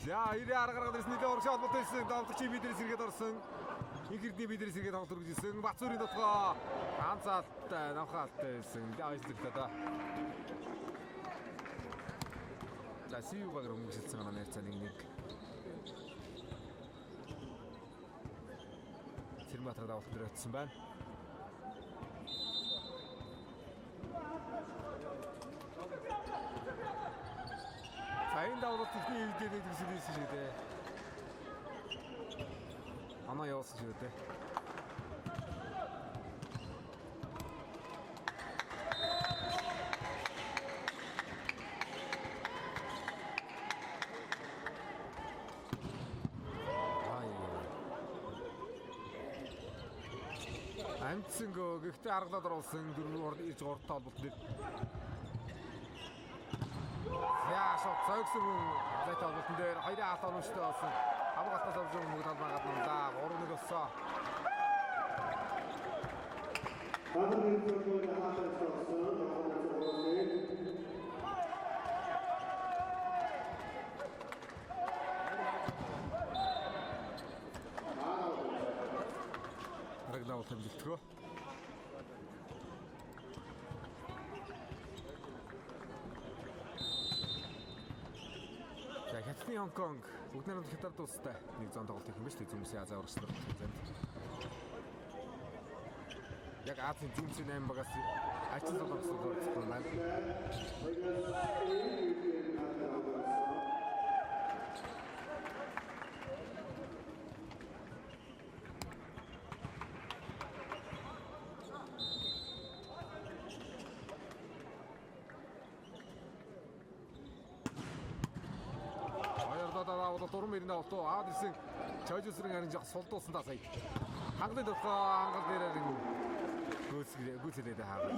За ирээ арга гаргаад ирсэн нэлээд урагш холбоотой ирсэн. Давтагчийн бидрээс иргэд орсон. Инхэрдний бидрээс иргэд тоглох гэсэн. Батсуурын дотгоо ганцаалтай навхаалтай ирсэн. Айслэгтэй да. За сив багаар өнгөсөлсөн манай нэр цаа нэг. Сэрматраа давалт дээр очсон байна. Сайн давалт ихний хэвдээд гэсэн юм шиг дээ. Анаа явуулсан шүү дээ. Амтсэнгөө гэхдээ аргалаад оруулсан дөрвөр ирж урд толболт дээр. Яа шот цогсон зайтай толболтын дээр хоёрын хаалт оруулжтэй болсон. Хамгаалтаас авч байгаа мөнгө талбай гадна да 3-1 болсон. Рагнал тэмдэглэхөө. За хятад Сидней Хонконг бүгд найрамд хятад улстай нэг зон тоглолт хийх юм ба шүү дээ. Зүүнсийн Азийн урагшлал тэмцээнд. Яг Азийн зүүнсийн 8 багаас ачаал тоглолцсон байна. Дурам ирнэ олтоо аваад ирсэн Чойжсрын харин жоо сулдуулсан та сая. Хангалын тохоо хангал дээрээ гүйцэлээд хаагаад.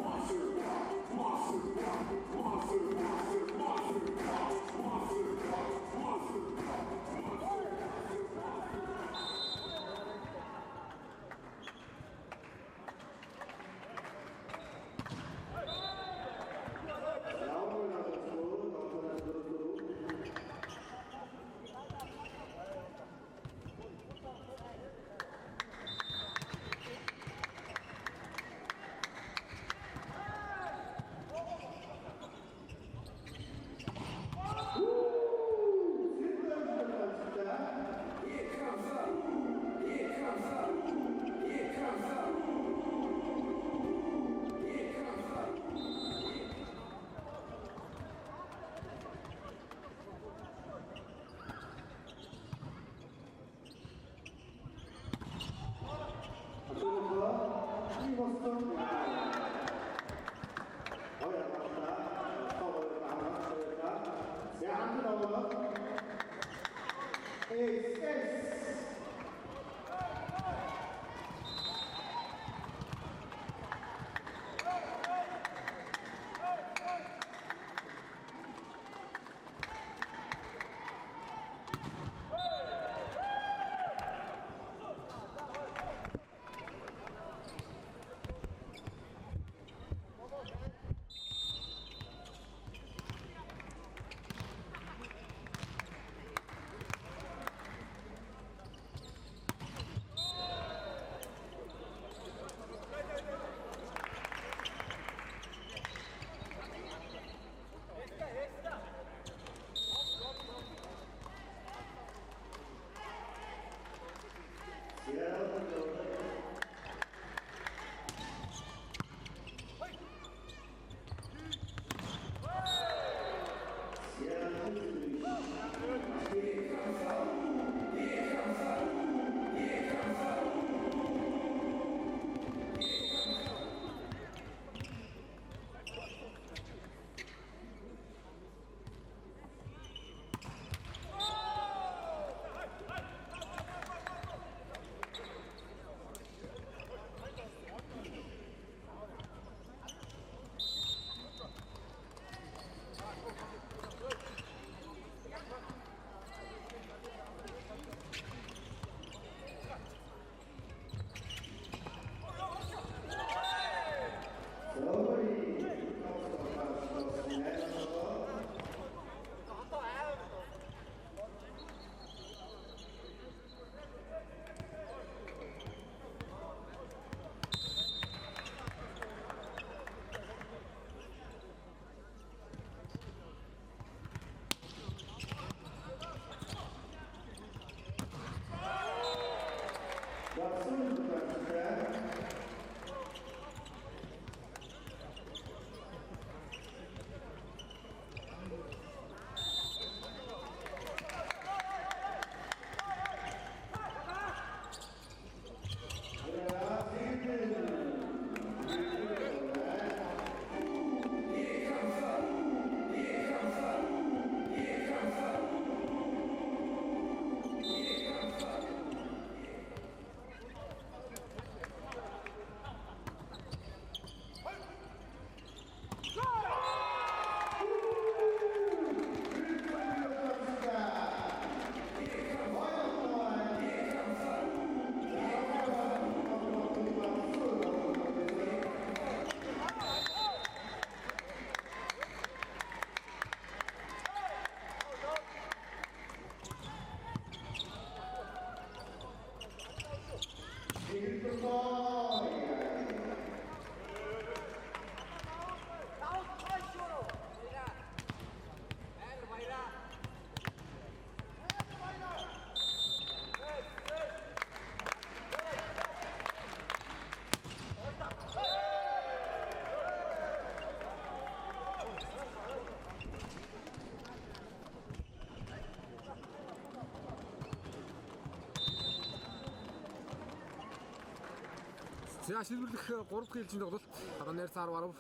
За шилбэрлэх 3 дахь ээлжийн тоглолт одоо нэр цаар барав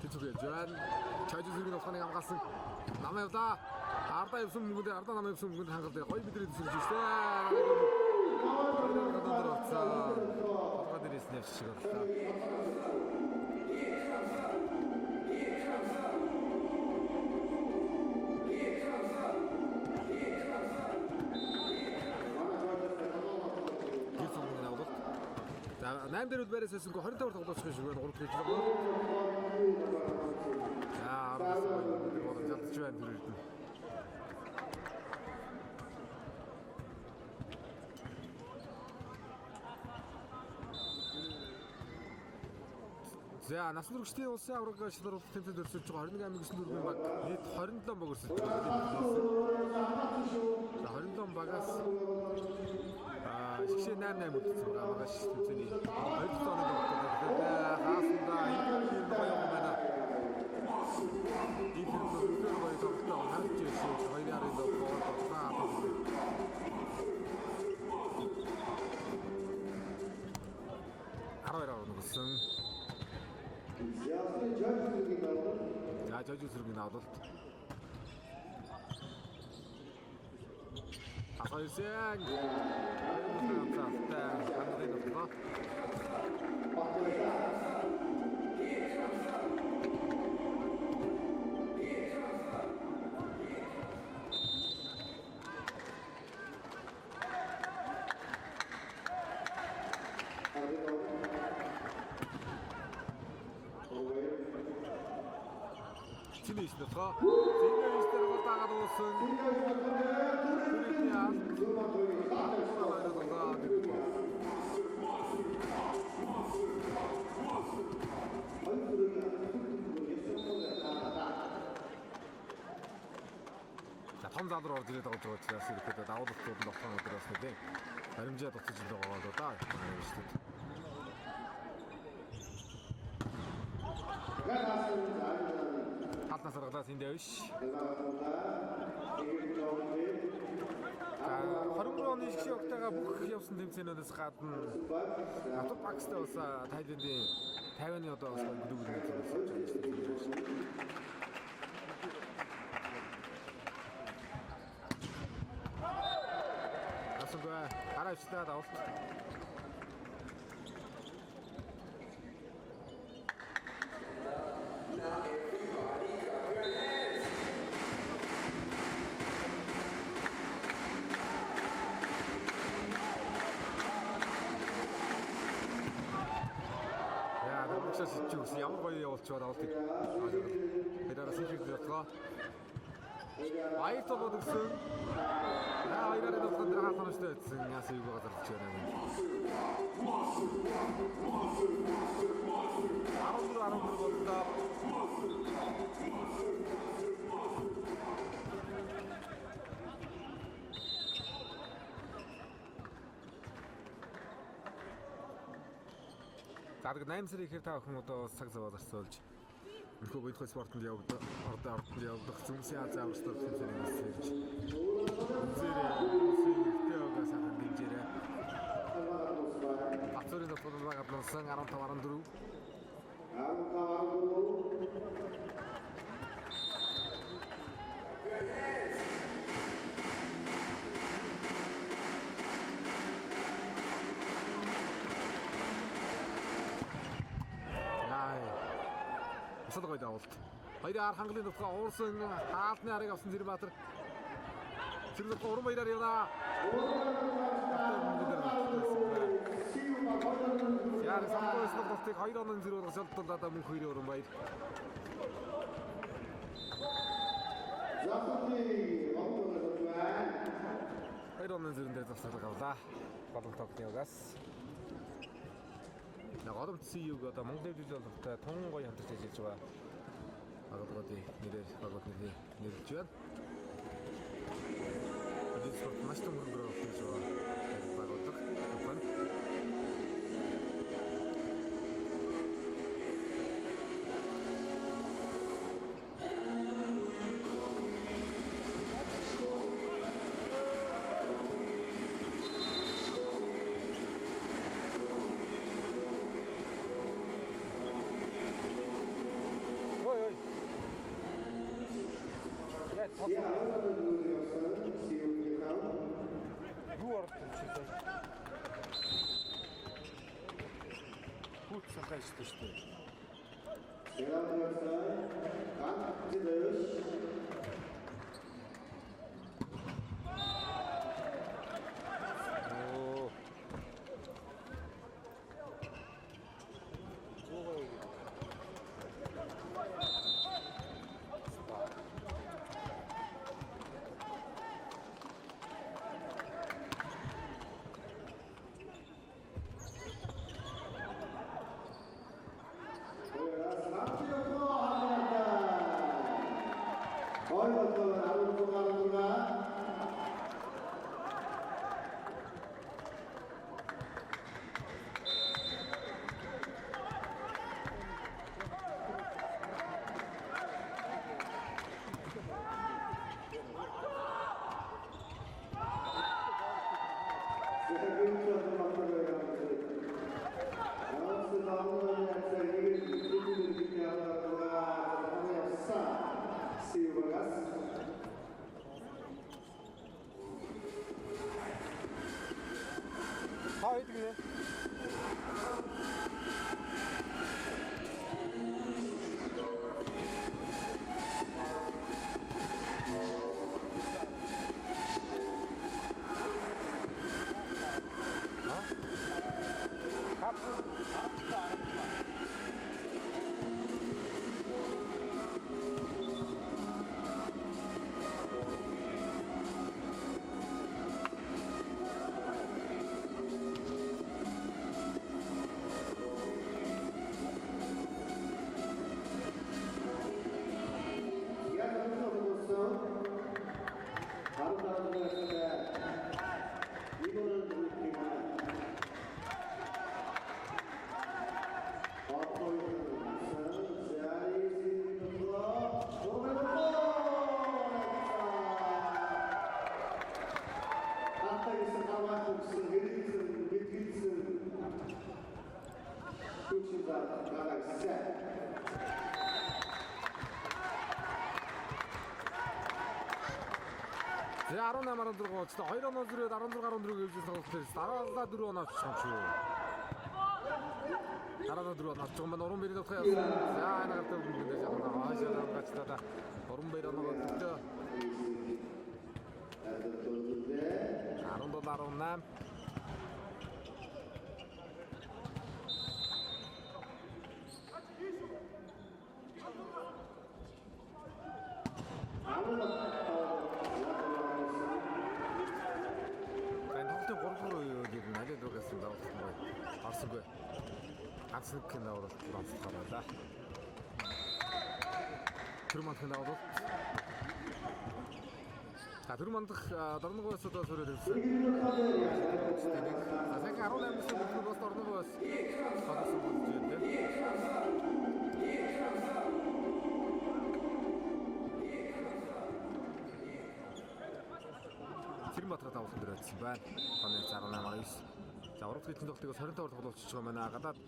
тэцүүгээж байна. Чойж зүрийн усханыг хамгаалсан намаа явлаа. Ардаа явсан мөнгөд ардаа намаа явсан мөнгөд хангал дээр гоё бидрээ төсөлж штэ. Гадар ирсэн явж шиг боллоо. За 8 дээр үлбээрээс эсэнгүй 25 тоглож байгаа шиг байна 3 дахь ээлж. Jalдж байна тэр ирдэн. За насан туршидын улсын авраг шалралт тэмцээнд өрсөлдөж байгаа 21 аймаг 9 дөрвийн баг нийт 27 баг өрсөлдөж байгаа. За 27 багаас шигшээ 8 үлдсэн байгаа багш тэмцээний 2 тооны тоглолтод хаасандаа энэ гоё юм байна. И тэр гоё тоглолт харж ирсэн 2 ярын тоглолт байна. Араар өгсөн. За жож үзэргийн авалт. Ахайсан. Чиний нөхөө. Чиний стер дагаад уусан. За том зал руу орж ирээд байгаа учраас ирэхэд давуултууд нь тогтоон өдрөөс нэг баримжаа дуцаж байгаа доо да. Хатнаас гаргалаас энд явш. 23 оны шигшээ өгтэйгээ бүх явсан тэмцээнүүдээс гадна Натур Пакистан улс Тайландын Тайваны одоо бас гүрүүг нэг зүйлс. Асуугаа хараачлаа давалт. Ямар гоё явуулчаад авалтыг. Тэрээр сэлгэж явуулгаа. Баяр толгойд өгсөн. Баяраар давхад дээр хаалт оноштой байсан. Яасан юу газар ч байна. 14 боллоо. Дараг 8 сарын ихээр та бүхэн одоо цаг зав зарцуулж өнөхөө бодгой спортод явагдах зүмсийн Азийн аврагчдад тэмцээнээс сэрж үзээрээ сайхан дэмжээрэй. Бацрын дотор гаднасан 15-14 гоё давалт. Хоёрын хангалын тусгай уурсан хаалтны арыг авсан Зэрбаатар. Зэрбаатар уран баяраар явна. Яар самтойс тоглолтыг 2 онон зэрэг шалдуулаад мөн 2 уран баяр. Хоёр онон зэрэг дээр засалж авлаа. Болон тоглолтын угаас. Одомт CEO-г одоо Монголын төлөөлөлтөй тун гоё хамтарч ажиллаж байгаа. Агуулгын нэрээр агуулгын нэрлэж байна. Тэгээд спорт маш том хөрөнгөөр хийж байгаа. Агуулга. Юу ордог чи сая? Хүүт санхай шүү дээ. Haydi güne. За 18-аар дөрөв очтой 2-16 16-14 гэж тоглолтоос дараа 4 оноо авчихсан ч юу. Дараа 4 оноо авчих юм байна. Уран бэрийн утгаа явсан. За энэ гартаа бүгдээ жаахан хаашаа гацтаа уран бэр оноо өгдөө. 17-18 ганц нэг наваад онцлохоо. Түрманхан наваад. Түрмандах дорногоос одоо сөрөөр ирсэн. Асаа 18-аас түрмандах дорногоос хадсан болж байна тийм. Тэрматраа тавсан дөрөөдсөн байна. Таны 18-аас за урагт гэлтэн тогтыг 25-аар тоглолцож байгаа манай гадаад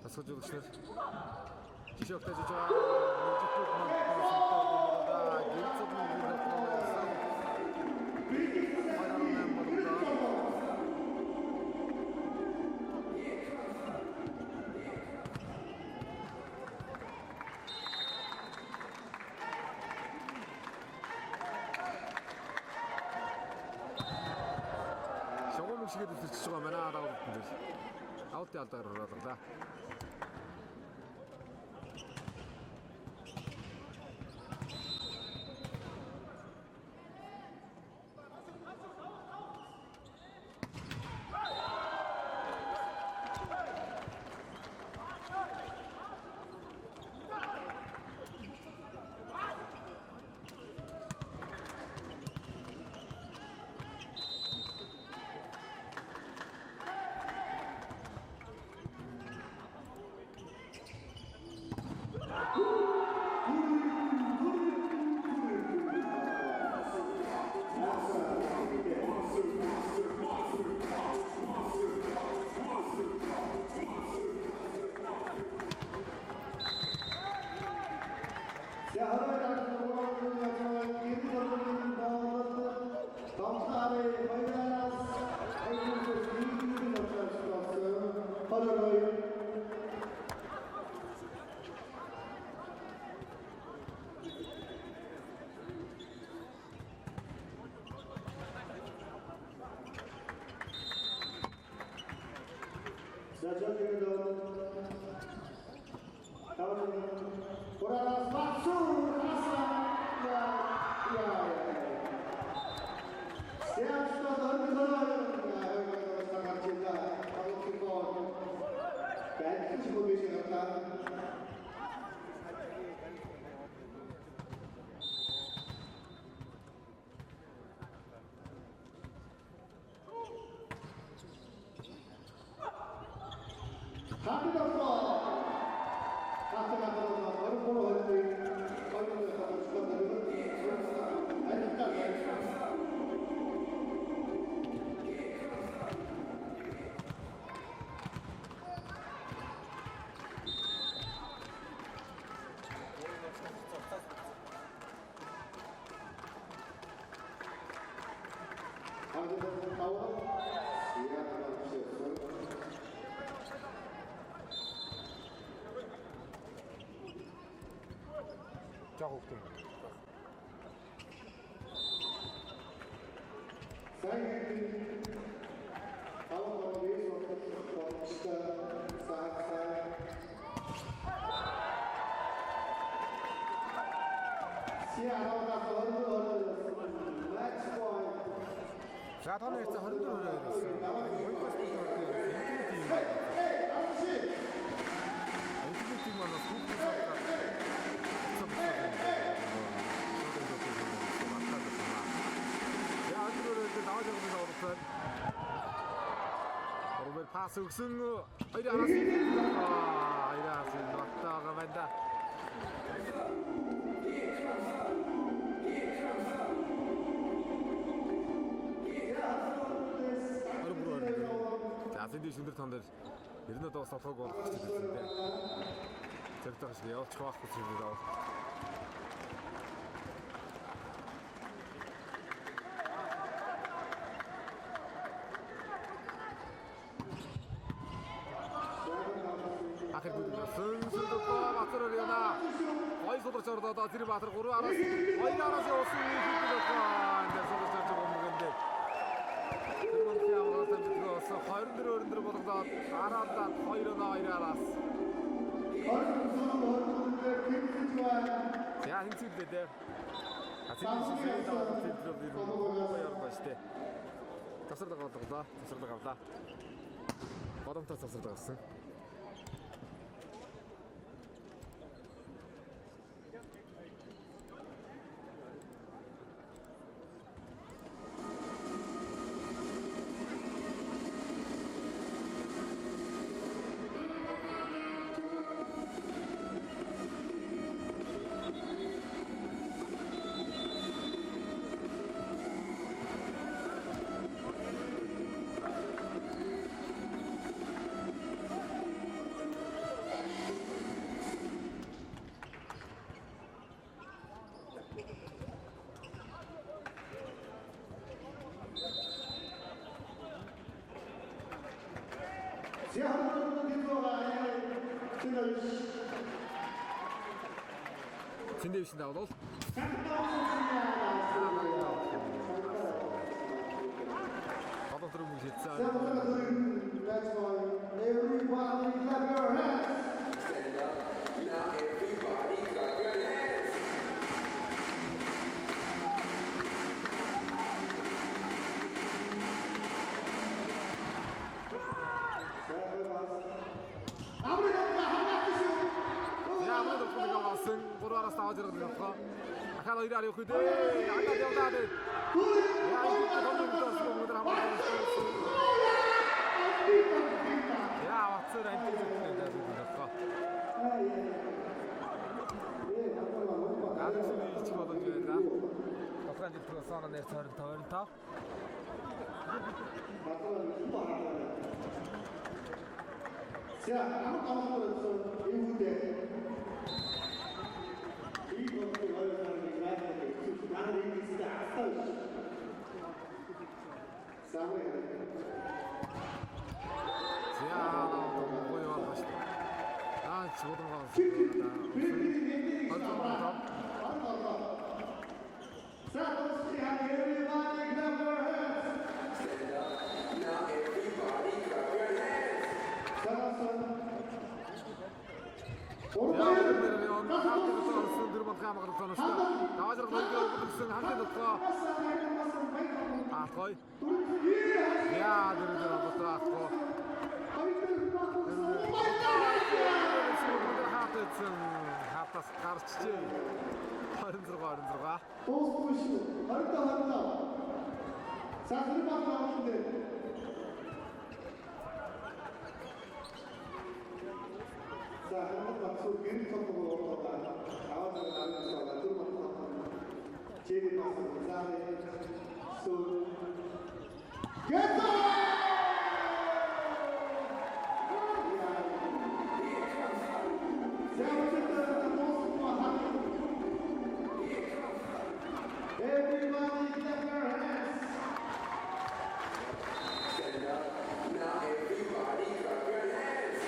тасгаж үзэгчнэр жишээ өгтөж байгаа шогом шиг үзэж байгаа манай аавд аавд алдаар оруулаа. 저기도 나오는 보라라 박수 하나씩 야 세아스도 던져서 같이다 하고 싶어 배트 치고 계시겠다 자국등. 자, 다음에 진짜 하루도 그랬어. Robert pas uksun ayda arası ayda arası hatta gavenda За тэнд шүндэр тон дээр ер нь одоо солоог болох гэж байна. Тэр тагш явуулчих байхгүй ч юм уу. Ахэр сүнсэндээ батар өрөөнө. Гой сударч ордоо тэр баатар 3 араас 2 араас явуулсан юм шиг байна. Энд сударч байгаа юм гэнэ. Тэр мөн яваад тамжигоос 24 болгоод араадаа 2-2 араас. За хинцүүлээ дээ. Атины шиг даваад тэмдэглэв юм байна. Тасардаг боллоо. Тасардаг авлаа. Бодомтой тасардаг авсан. Тэндээвш давал. Бадотор мөн хийцээ. Гурвараас тавж ирэх юм. Ахаа хоёраар явах үү? Ахаа яваад. Яа, вацэр антиг гэдэг. Гадагшны ич бодож байна. Тофранд төлөөсөө нэр 25. 자, 아무 까먹고 없어. 이후대. 이것도 여러분이 나는 이 진짜 아싸. 싸워야 돼. 자, 뭐야 다시. 아, 지고도 가. 자, let's see how everybody clap your hands. Stand up. Now everybody clap your hands. Аахгүй. Яа, дөрөөр бодохгүй. Хатас гарчжээ. 26. Дуусгүй шүү. 20. За тэр баг авахгүй. За хамт багсуу гэн цогцоо болоод аваад аваад тэр баг. Чигээр бас заарэ. Суу. Гэтэ! Everybody clap your hands. Stand up. Now everybody clap your hands.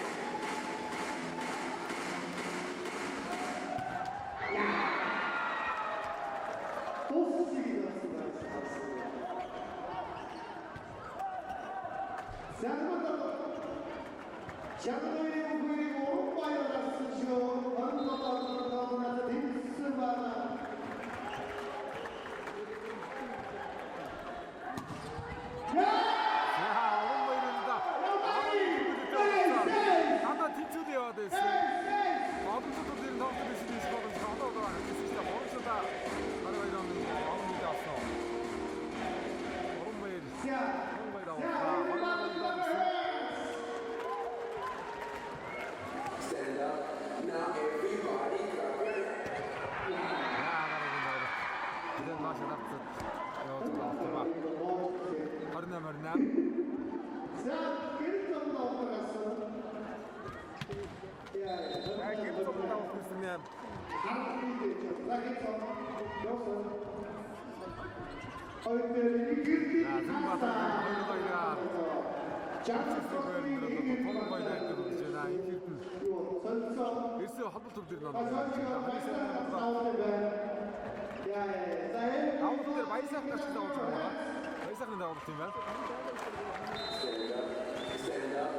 Stand up.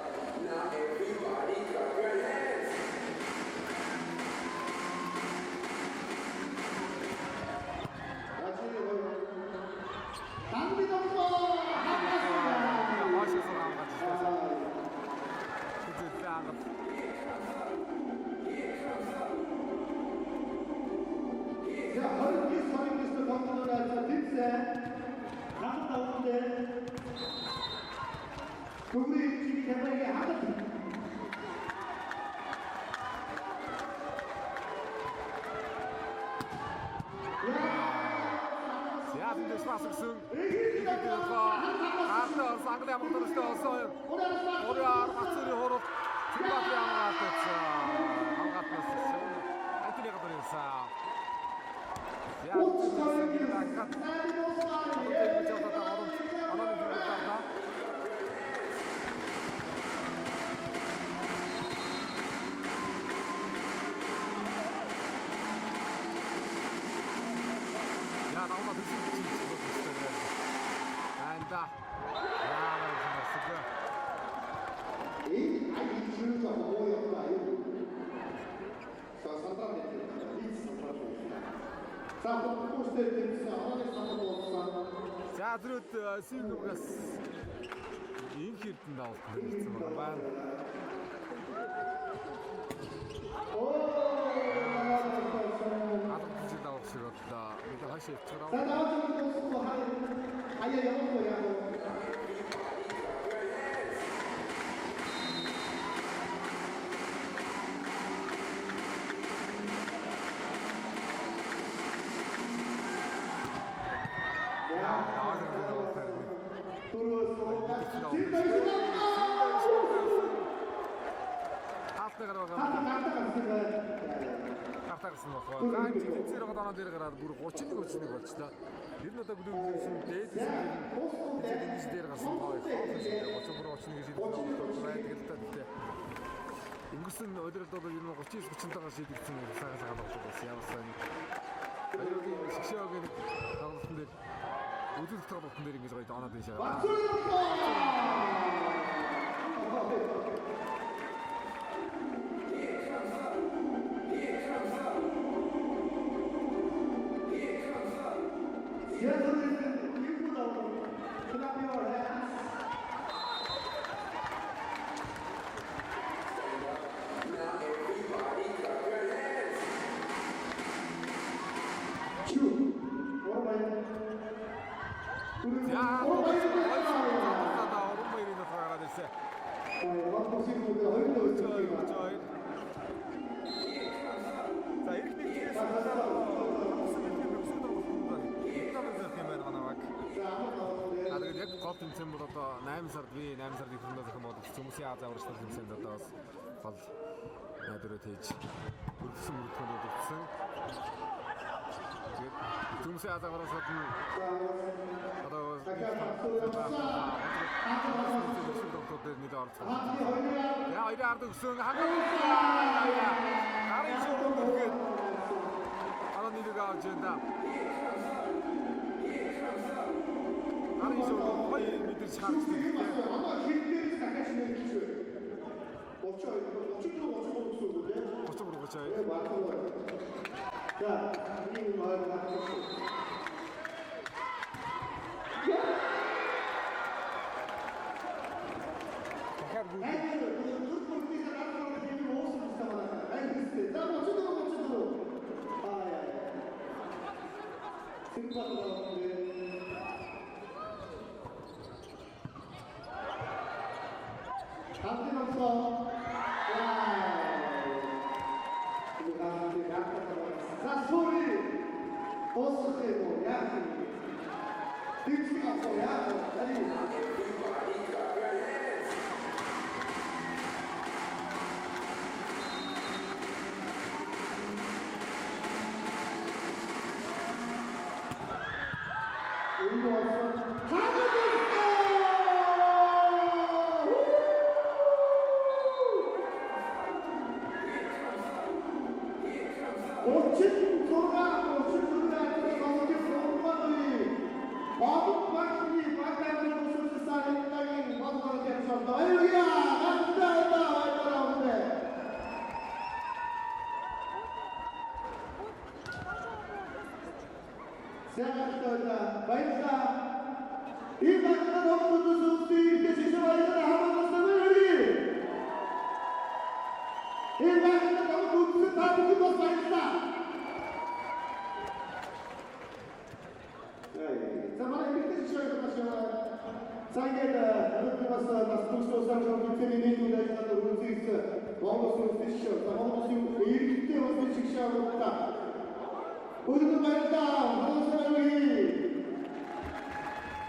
Now everybody clap your hands. За зүрд сингугас инхэрдэн давалт хэрэгцсэн байна. Адад зүйл давах шиг бодлоо. Бид хашаа өвчрөө. Хатагсан болохоо. Гаан тэнцээр гадаа дээр гараад бүр 31 болчлоо. Тэр нь одоо бүлэглэсэн дээдсэн ингэж дээр гарсан гоё. 33 шийдэж тэгээд өнгөрсөн өдрөд бол ер нь 39-35 шийдэгдсэн цагаан болчихсон байсан. Явсан. Аюулгүй шгшөөгийн тоглолтын дээр үзүүлэлт тоглолтын дээр ингэж гоё дооноод ийшээ. Gentlemen, you put out, clap your hands. Two. За орон баярын гараад ирсэн. За ирэх нэгээс тэгээд яг гол тэмцээн бол одоо 8 сард би 8 сард ихэнх зохион бодогч хүмүүсийн Аз аврагчдын тэмцээнд одоо бас гол найдварууд хийж өргөсөн мөрөдгөнд өгсөн. Тэгээд хүмүүсийн Аз аврагчдад нь одоо яа хоёрын ард өгсөн хангалттай гарын шууд өгөөд араа нэлээд авч байна. Гарын шууд хоёр мэдэрч харж байна. Uydurmayın da,